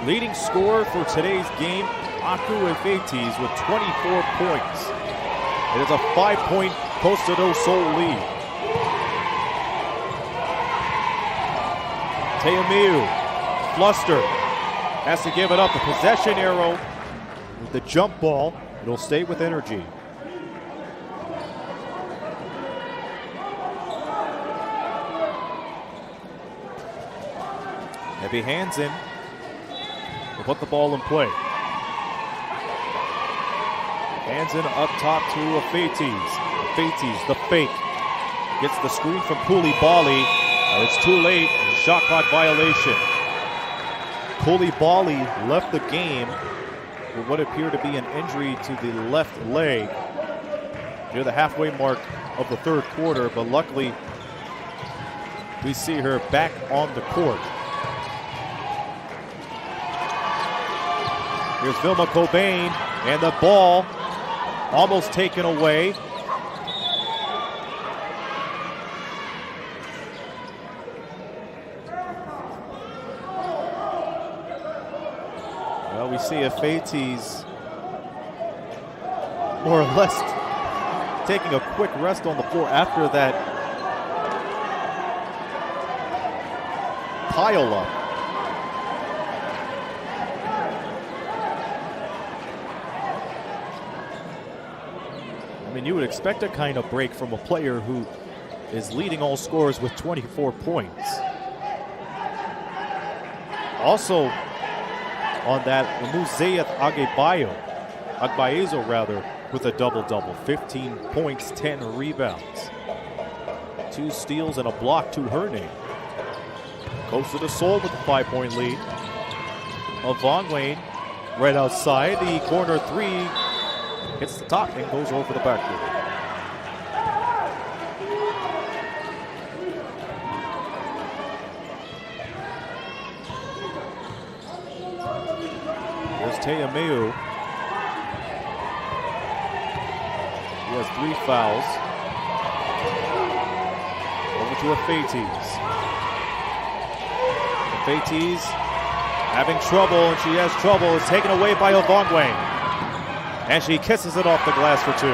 Leading scorer for today's game, Aku Efetis with 24 points. It is a 5-point Costa del Sol lead. Teamiu, flustered, has to give it up. The possession arrow with the jump ball. It'll stay with Energie. Heavy hands in. will put the ball in play. Hands in up top to Fates. Fates, the fake. Gets the screen from Koulibaly. It's too late. Shot clock violation. Koulibaly left the game with what appeared to be an injury to the left leg near the halfway mark of the third quarter, but luckily we see her back on the court. Here's Vilma Cobain, and the ball almost taken away. Well, we see if Fates more or less taking a quick rest on the floor after that pile up. I mean, you would expect a kind of break from a player who is leading all scorers with 24 points. Also on that, Muzeyeth Agbayezo rather, with a double-double. 15 points, 10 rebounds. 2 steals and a block to her name. Costa del Sol with a 5-point lead. Von Wayne right outside. The corner three hits the top and goes over the backboard. Here's Teameu. He has 3 fouls. Over to Fates. Fates having trouble, and she has trouble. It's taken away by Ovongwe. And she kisses it off the glass for 2.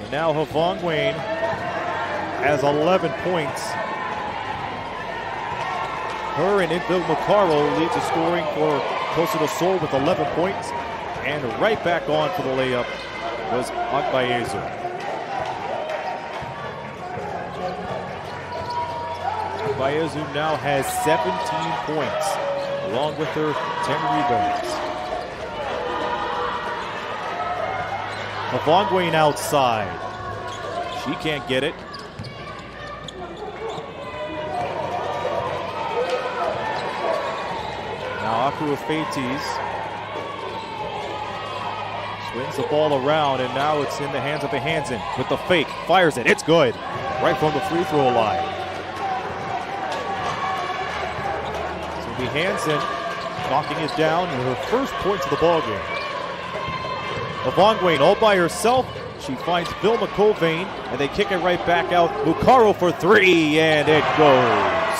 And now Ovongwe has 11 points. Her and Inbil Macaro lead the scoring for Costa del Sol with 11 points. And right back on for the layup was Agbayezu. Agbayezu now has 17 points, along with her 10 rebounds. Ovongwe outside. She can't get it. Now Aku Fates swings the ball around, and now it's in the hands of Hansen with the fake. Fires it. It's good. Right from the free throw line. So Hansen knocking it down in her first points of the ballgame. Ovongwe all by herself. She finds Vilma Cobain, and they kick it right back out. Macaro for 3, and it goes.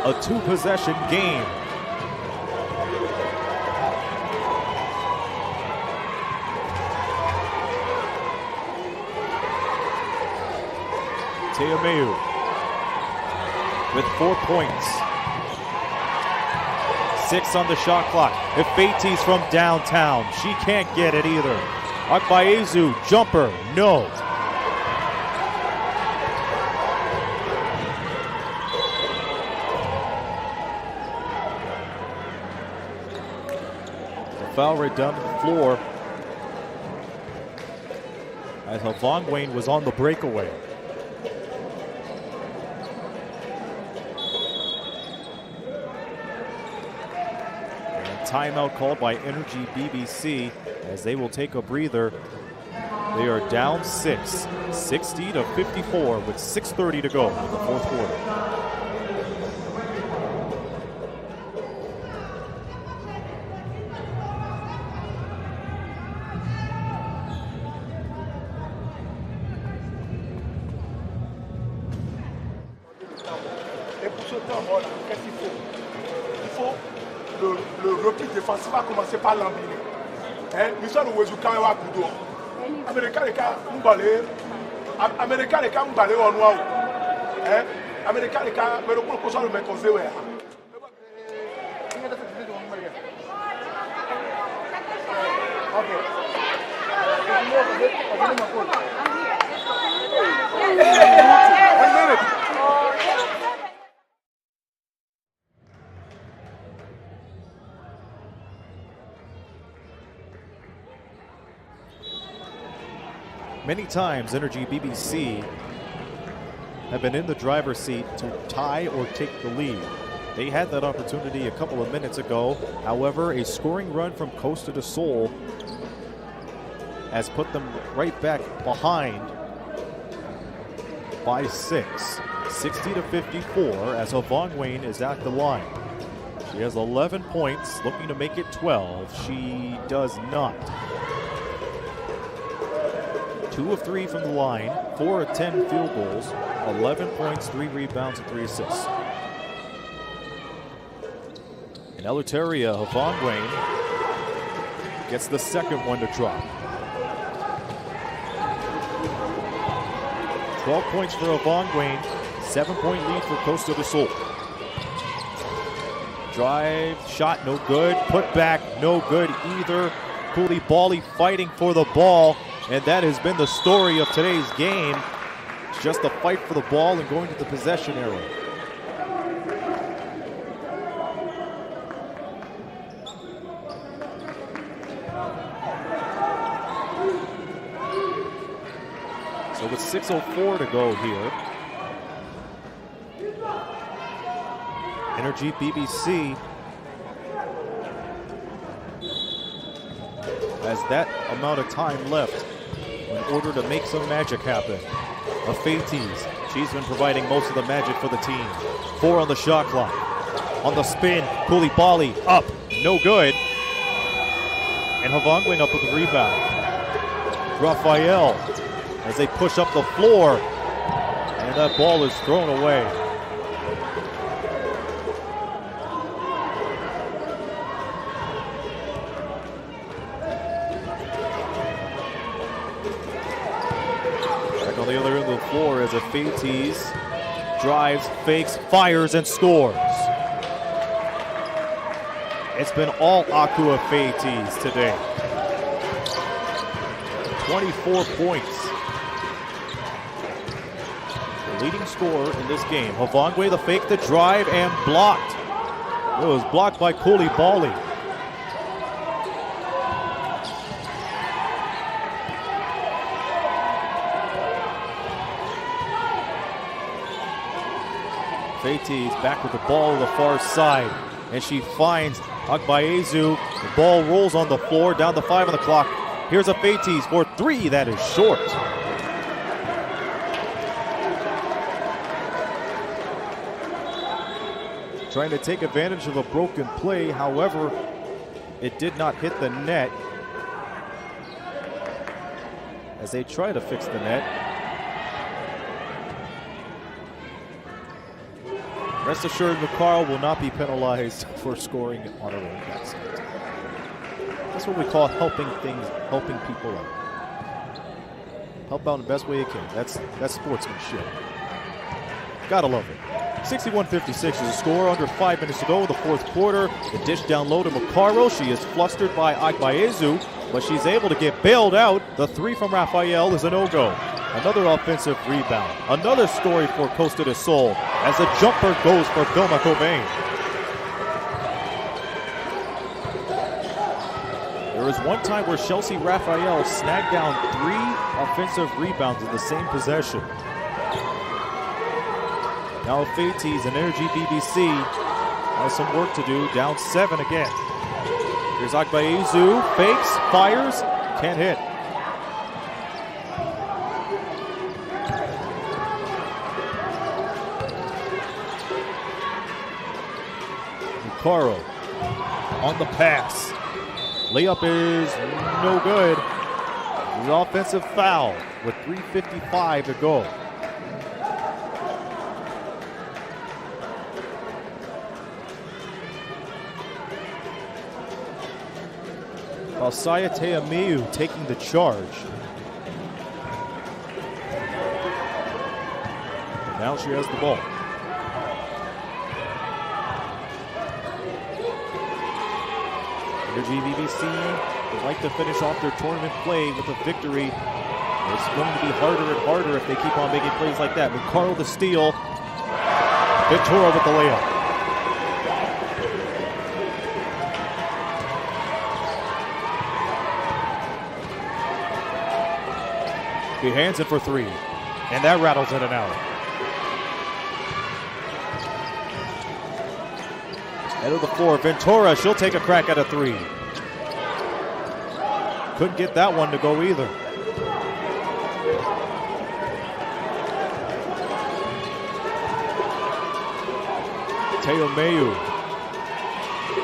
A 2-possession game. Teameu with 4 points. 6 on the shot clock. If Fates from downtown, she can't get it either. Agbayezu, jumper, no. Foul right down to the floor as Ovongwe was on the breakaway. And timeout called by Energie BBC as they will take a breather. They are down 6, 60-54 with 6:30 to go in the fourth quarter. Le repli défensif va commencer par l'embiner. L'histoire de Wezu quand même va couper. Américain les cas m'balé. Américain les cas m'balé en noir. Américain les cas mais le coup qu'on soit le mec on sait ouais. Ok. fazer uma coisa. 1 minute. Many times, Energie BBC have been in the driver's seat to tie or take the lead. They had that opportunity a couple of minutes ago. However, a scoring run from Costa to Seoul has put them right back behind by 6, 60-54, as Havon Wayne is at the line. She has 11 points, looking to make it 12. She does not. 2 of 3 from the line, 4 of 10 field goals, 11 points, 3 rebounds, and 3 assists. And Eleuteria Havon Wayne gets the second one to drop. 12 points for Havon Wayne, 7-point lead for Costa del Sol. Drive, shot, no good. Put back, no good either. Koulibaly fighting for the ball. And that has been the story of today's game. It's just a fight for the ball and going to the possession area. So with 6:04 to go here, Energie BBC has that amount of time left in order to make some magic happen. Afeites, she's been providing most of the magic for the team. 4 on the shot clock. On the spin, Koulibaly up, no good. And Havon Wayne up with the rebound. Raphael, as they push up the floor, and that ball is thrown away. On the other end of the floor as Afeites drives, fakes, fires, and scores. It's been all Aku Afeites today. 24 points. The leading scorer in this game. Havon Wayne, the fake, the drive, and blocked. It was blocked by Koulibaly. Afeites back with the ball on the far side, and she finds Agbaezu. The ball rolls on the floor, down to 5 on the clock. Here's Afeites for 3, that is short. Trying to take advantage of a broken play, however, it did not hit the net. As they try to fix the net. Rest assured, McCarl will not be penalized for scoring on her own basket. That's what we call helping people out. Help out in the best way you can. That's sportsmanship. Gotta love it. 61-56 is the score. Under 5 minutes to go in the fourth quarter. The dish down low to Macaro. She is flustered by Agbaezu, but she's able to get bailed out. The 3 from Raphael is a no-go. Another offensive rebound. Another story for Costa del Sol as the jumper goes for Vilma Cobain. There was one time where Chelsea Raphael snagged down 3 offensive rebounds in the same possession. Now Afeites and Energie BBC has some work to do, down 7 again. Here's Agbaezu, fakes, fires, can't hit. Caro on the pass. Layup is no good. The offensive foul with 3:55 to go. Alsaya Teamiu taking the charge. And now she has the ball. Energie BBC They like to finish off their tournament play with a victory. It's going to be harder and harder if they keep on making plays like that. McCarl the steal. Ventura with the layup. He hands it for three, and that rattles in and out. Head of the floor, Ventura, she'll take a crack at a three. Couldn't get that one to go either. Teomeyu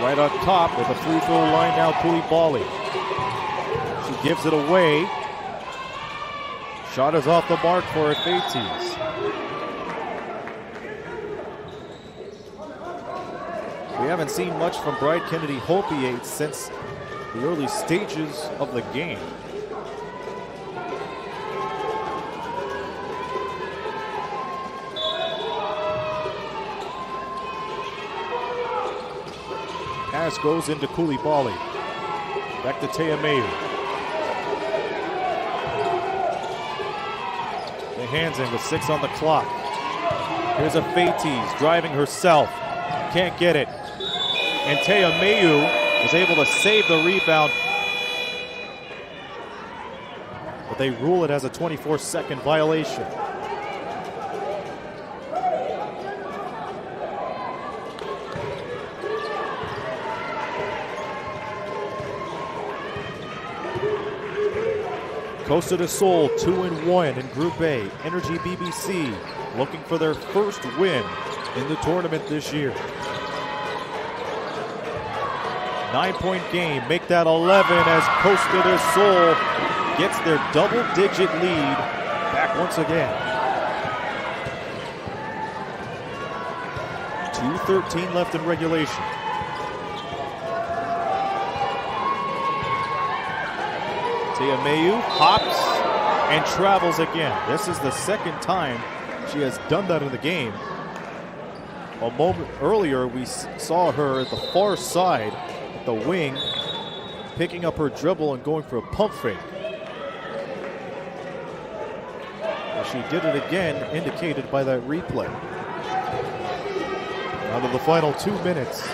right on top with a free throw line now, Koulibaly. She gives it away. Shot is off the mark for Fates. We haven't seen much from Bride Kennedy Hopiate since the early stages of the game. Pass goes into Koulibaly. Back to Teomeyu. The hands in with 6 on the clock. Here's a Fates driving herself. Can't get it. And Teomeyu is able to save the rebound. But they rule it as a 24-second violation. Costa del Sol 2-1 in Group A. Energie BBC looking for their first win in the tournament this year. 9-point game, make that 11 as Costa del Sol gets their double-digit lead back once again. 2:13 left in regulation. Teomeyu hops and travels again. This is the second time she has done that in the game. A moment earlier, we saw her at the far side, at the wing, picking up her dribble and going for a pump fake. And she did it again, indicated by that replay. Out of the final 2 minutes,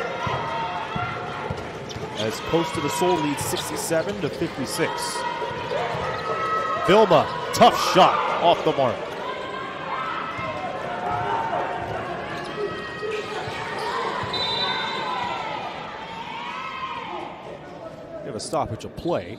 as Costa del Sol leads 67-56. Vilma, tough shot off the mark. We have a stoppage of play.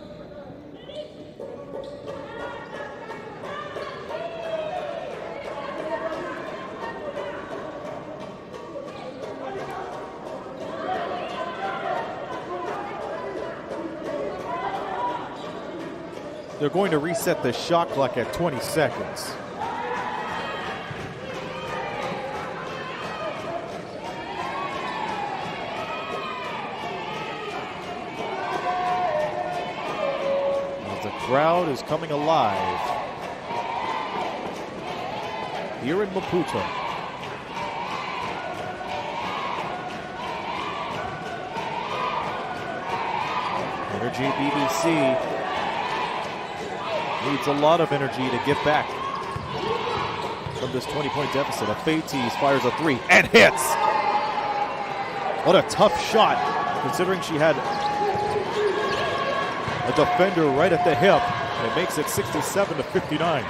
They're going to reset the shot clock at 20 seconds. As the crowd is coming alive here in Maputo. Energie BBC needs a lot of energy to get back from this 20-point deficit. A Fates fires a three and hits. What a tough shot, considering she had a defender right at the hip. And it makes it 67-59.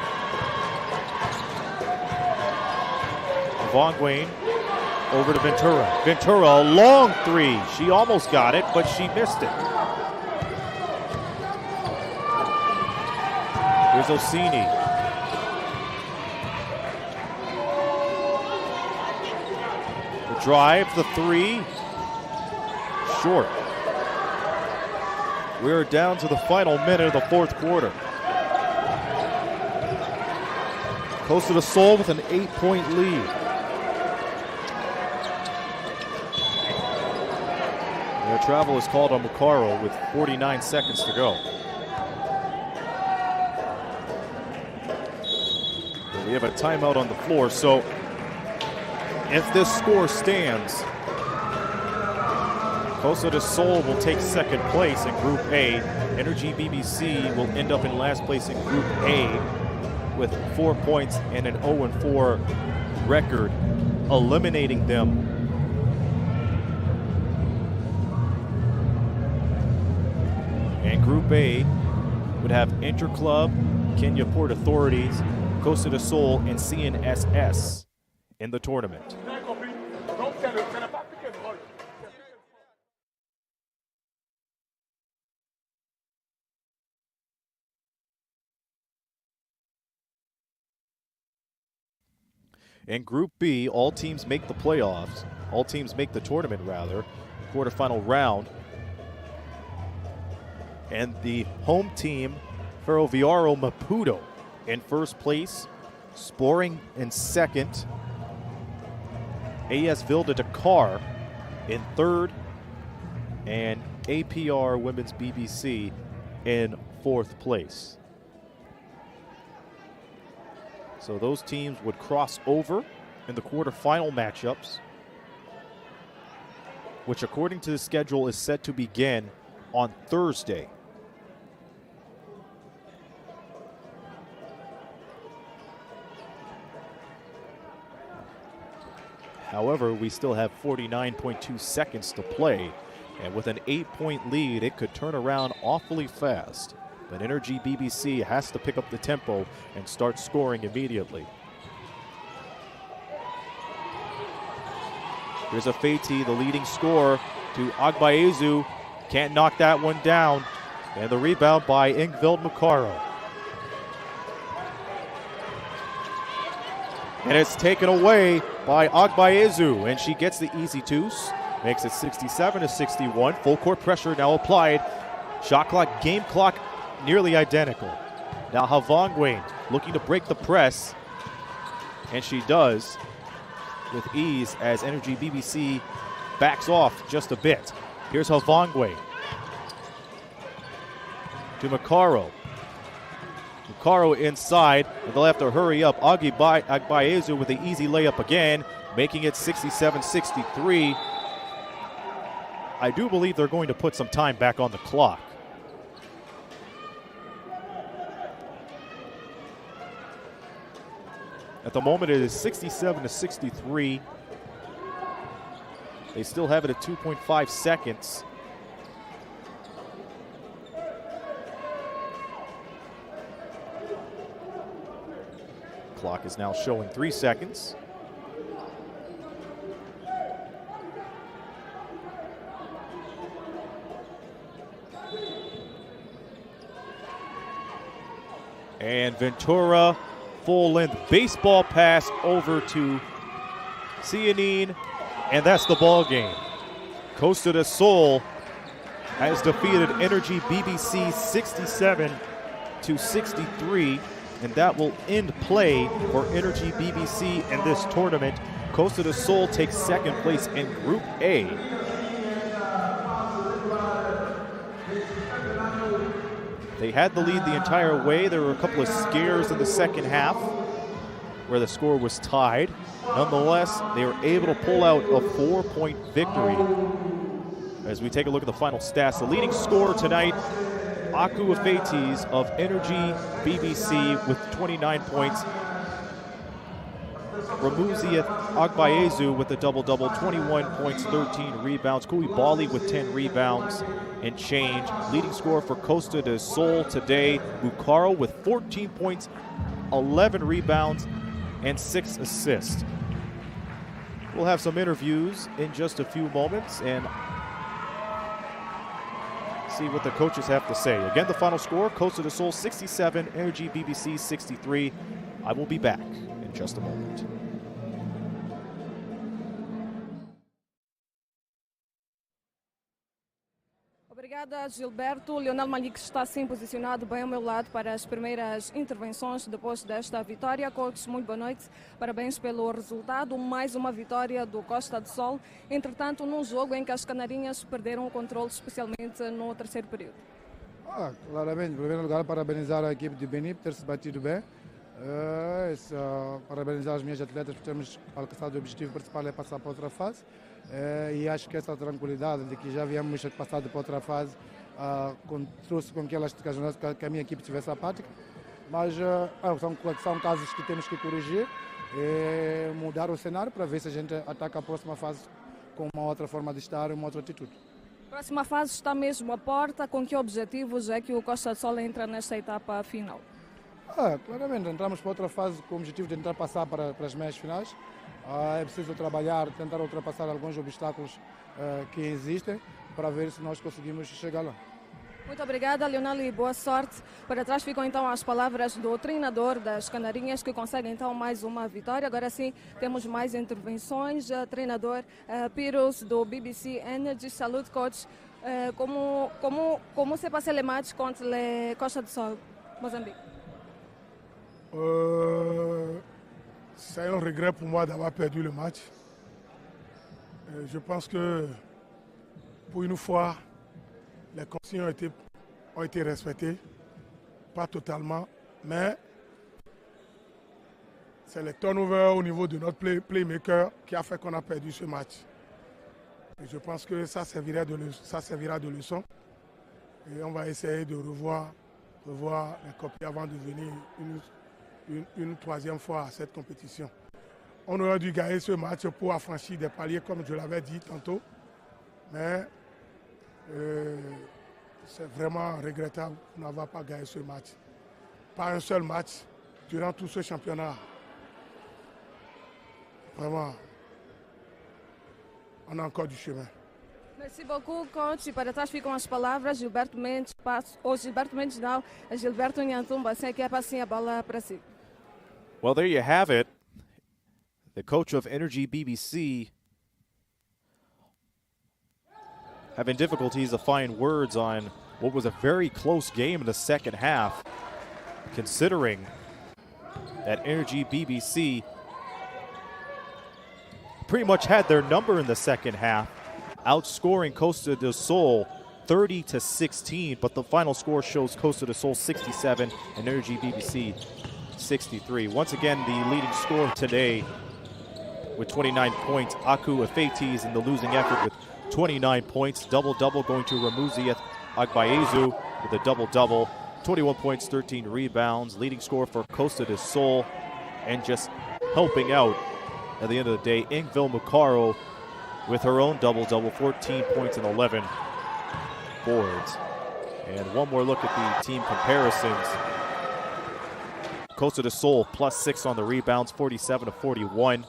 Von Wayne over to Ventura. Ventura, a long three. She almost got it, but she missed it. Here's Orsini. The drive, the three, short. We're down to the final minute of the fourth quarter. Costa del Sol with an 8-point lead. Their travel is called on Macaro with 49 seconds to go. We have a timeout on the floor, so if this score stands, Costa del Sol will take second place in Group A. Energie BBC will end up in last place in Group A with 4 points and an 0-4 record, eliminating them. And Group A would have Interclub, Kenya Port Authorities, Costa del Sol, and CNSS in the tournament. In Group B, all teams make the playoffs. All teams make the tournament, rather. Quarterfinal round. And the home team, Ferroviario Maputo, in first place. Sporting in second. AS Vilda Dakar in third. And APR Women's BBC in fourth place. So those teams would cross over in the quarterfinal matchups, which according to the schedule is set to begin on Thursday. However, we still have 49.2 seconds to play, and with an 8-point lead, it could turn around awfully fast. But Energie BBC has to pick up the tempo and start scoring immediately. Here's a Fati, the leading scorer, to Agbaezu. Can't knock that one down. And the rebound by Ingvild Macaro. And it's taken away by Agbaezu, and she gets the easy twos. Makes it 67-61. Full court pressure now applied. Shot clock, game clock, nearly identical. Now Havangwain looking to break the press, and she does with ease as Energie BBC backs off just a bit. Here's Havangwain to Macaro. Macaro inside, and they'll have to hurry up. Agbaezu with the easy layup again, making it 67-63. I do believe they're going to put some time back on the clock. At the moment, it is 67-63. They still have it at 2.5 seconds. Clock is now showing 3 seconds. And Ventura, full-length baseball pass over to Cianine, and that's the ball game. Costa del Sol has defeated Energie BBC 67-63, and that will end play for Energie BBC in this tournament. Costa del Sol takes second place in Group A. They had the lead the entire way. There were a couple of scares in the second half where the score was tied. Nonetheless, they were able to pull out a 4-point victory. As we take a look at the final stats, the leading scorer tonight, Aku Afetis of Energie BBC with 29 points. Ramuziath Agbaezu with a double-double, 21 points, 13 rebounds. Kui Bali with 10 rebounds and change. Leading scorer for Costa del Sol today, Bucaro with 14 points, 11 rebounds, and 6 assists. We'll have some interviews in just a few moments and see what the coaches have to say. Again, the final score, Costa del Sol 67, Energie BBC 63. I will be back in just a moment. Obrigada, Gilberto. Leonel Malix está sim posicionado bem ao meu lado para as primeiras intervenções depois desta vitória. Coach, muito boa noite. Parabéns pelo resultado. Mais uma vitória do Costa do Sol. Entretanto, num jogo em que as canarinhas perderam o controle, especialmente no terceiro período. Claramente, em primeiro lugar, parabenizar a equipe de Beni por ter se batido bem. Parabenizar as minhas atletas por termos alcançado o objetivo principal, é passar para outra fase. E acho que essa tranquilidade de que já havíamos passado para outra fase trouxe com que a minha equipe tivesse apática. Mas são casos que temos que corrigir, mudar o cenário para ver se a gente ataca a próxima fase com uma outra forma de estar e uma outra atitude. A próxima fase está mesmo à porta. Com que objetivos é que o Costa do Sol entra nesta etapa final? Claramente, entramos para outra fase com o objetivo de tentar passar para as meias finais. É preciso trabalhar, tentar ultrapassar alguns obstáculos que existem para ver se nós conseguimos chegar lá. Muito obrigada, Leonel, e boa sorte. Para trás ficam então as palavras do treinador das Canarinhas, que consegue então mais uma vitória. Agora sim, temos mais intervenções. Treinador Piros do BBC Energie. Salut, coach. Como se passe le match contre le Costa do Sol, Moçambique? C'est un regret pour moi d'avoir perdu le match. Je pense que pour une fois, les consignes ont été respectées, pas totalement, mais c'est le turnover au niveau de notre playmaker qui a fait qu'on a perdu ce match. Et je pense que ça servira de leçon. Et on va essayer de revoir les copies avant de venir une troisième fois à cette compétition. On aurait dû gagner ce match pour affranchir des paliers, comme je l'avais dit tantôt, mais c'est vraiment regrettable de n'avoir pas gagné ce match. Pas un seul match durant tout ce championnat. Vraiment, on a encore du chemin. Merci beaucoup, coach. E para trás ficam as palavras. Gilberto Mendes, Gilberto Mendes não, Gilberto Nhantumba, sem que é passinha a bola para si. Well, there you have it. The coach of Energie BBC having difficulties to find words on what was a very close game in the second half, considering that Energie BBC pretty much had their number in the second half, outscoring Costa do Sol 30-16, but the final score shows Costa do Sol 67 and Energie BBC 63. Once again, the leading scorer today with 29 points. Aku Efetis in the losing effort with 29 points. Double-double going to Ramuzi Agbayezu with a double-double. 21 points, 13 rebounds. Leading scorer for Costa do Sol. And just helping out at the end of the day, Ingvil Mukaro with her own double-double, 14 points and 11 boards. And one more look at the team comparisons. Costa do Sol +6 on the rebounds, 47-41.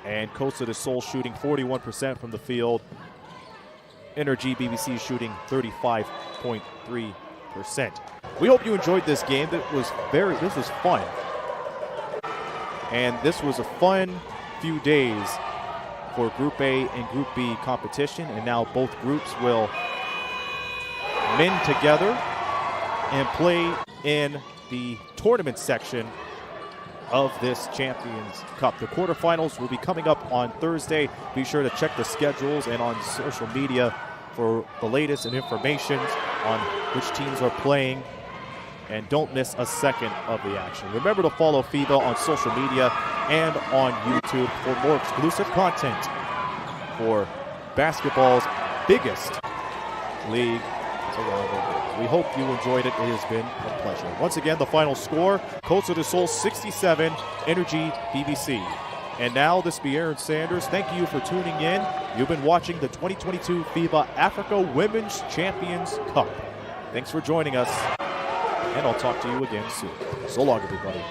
And Costa do Sol shooting 41% from the field. Energie BBC shooting 35.3%. We hope you enjoyed this game. This was fun. And this was a fun few days for Group A and Group B competition. And now both groups will mend together and play in the tournament section of this Champions Cup. The quarterfinals will be coming up on Thursday. Be sure to check the schedules and on social media for the latest and information on which teams are playing. And don't miss a second of the action. Remember to follow FIBA on social media and on YouTube for more exclusive content for basketball's biggest league around the world. We hope you enjoyed it. It has been a pleasure. Once again, the final score, Costa do Sol 67, Energie BBC. And now this be Aaron Sanders. Thank you for tuning in. You've been watching the 2022 FIBA Africa Women's Champions Cup. Thanks for joining us, and I'll talk to you again soon. So long, everybody.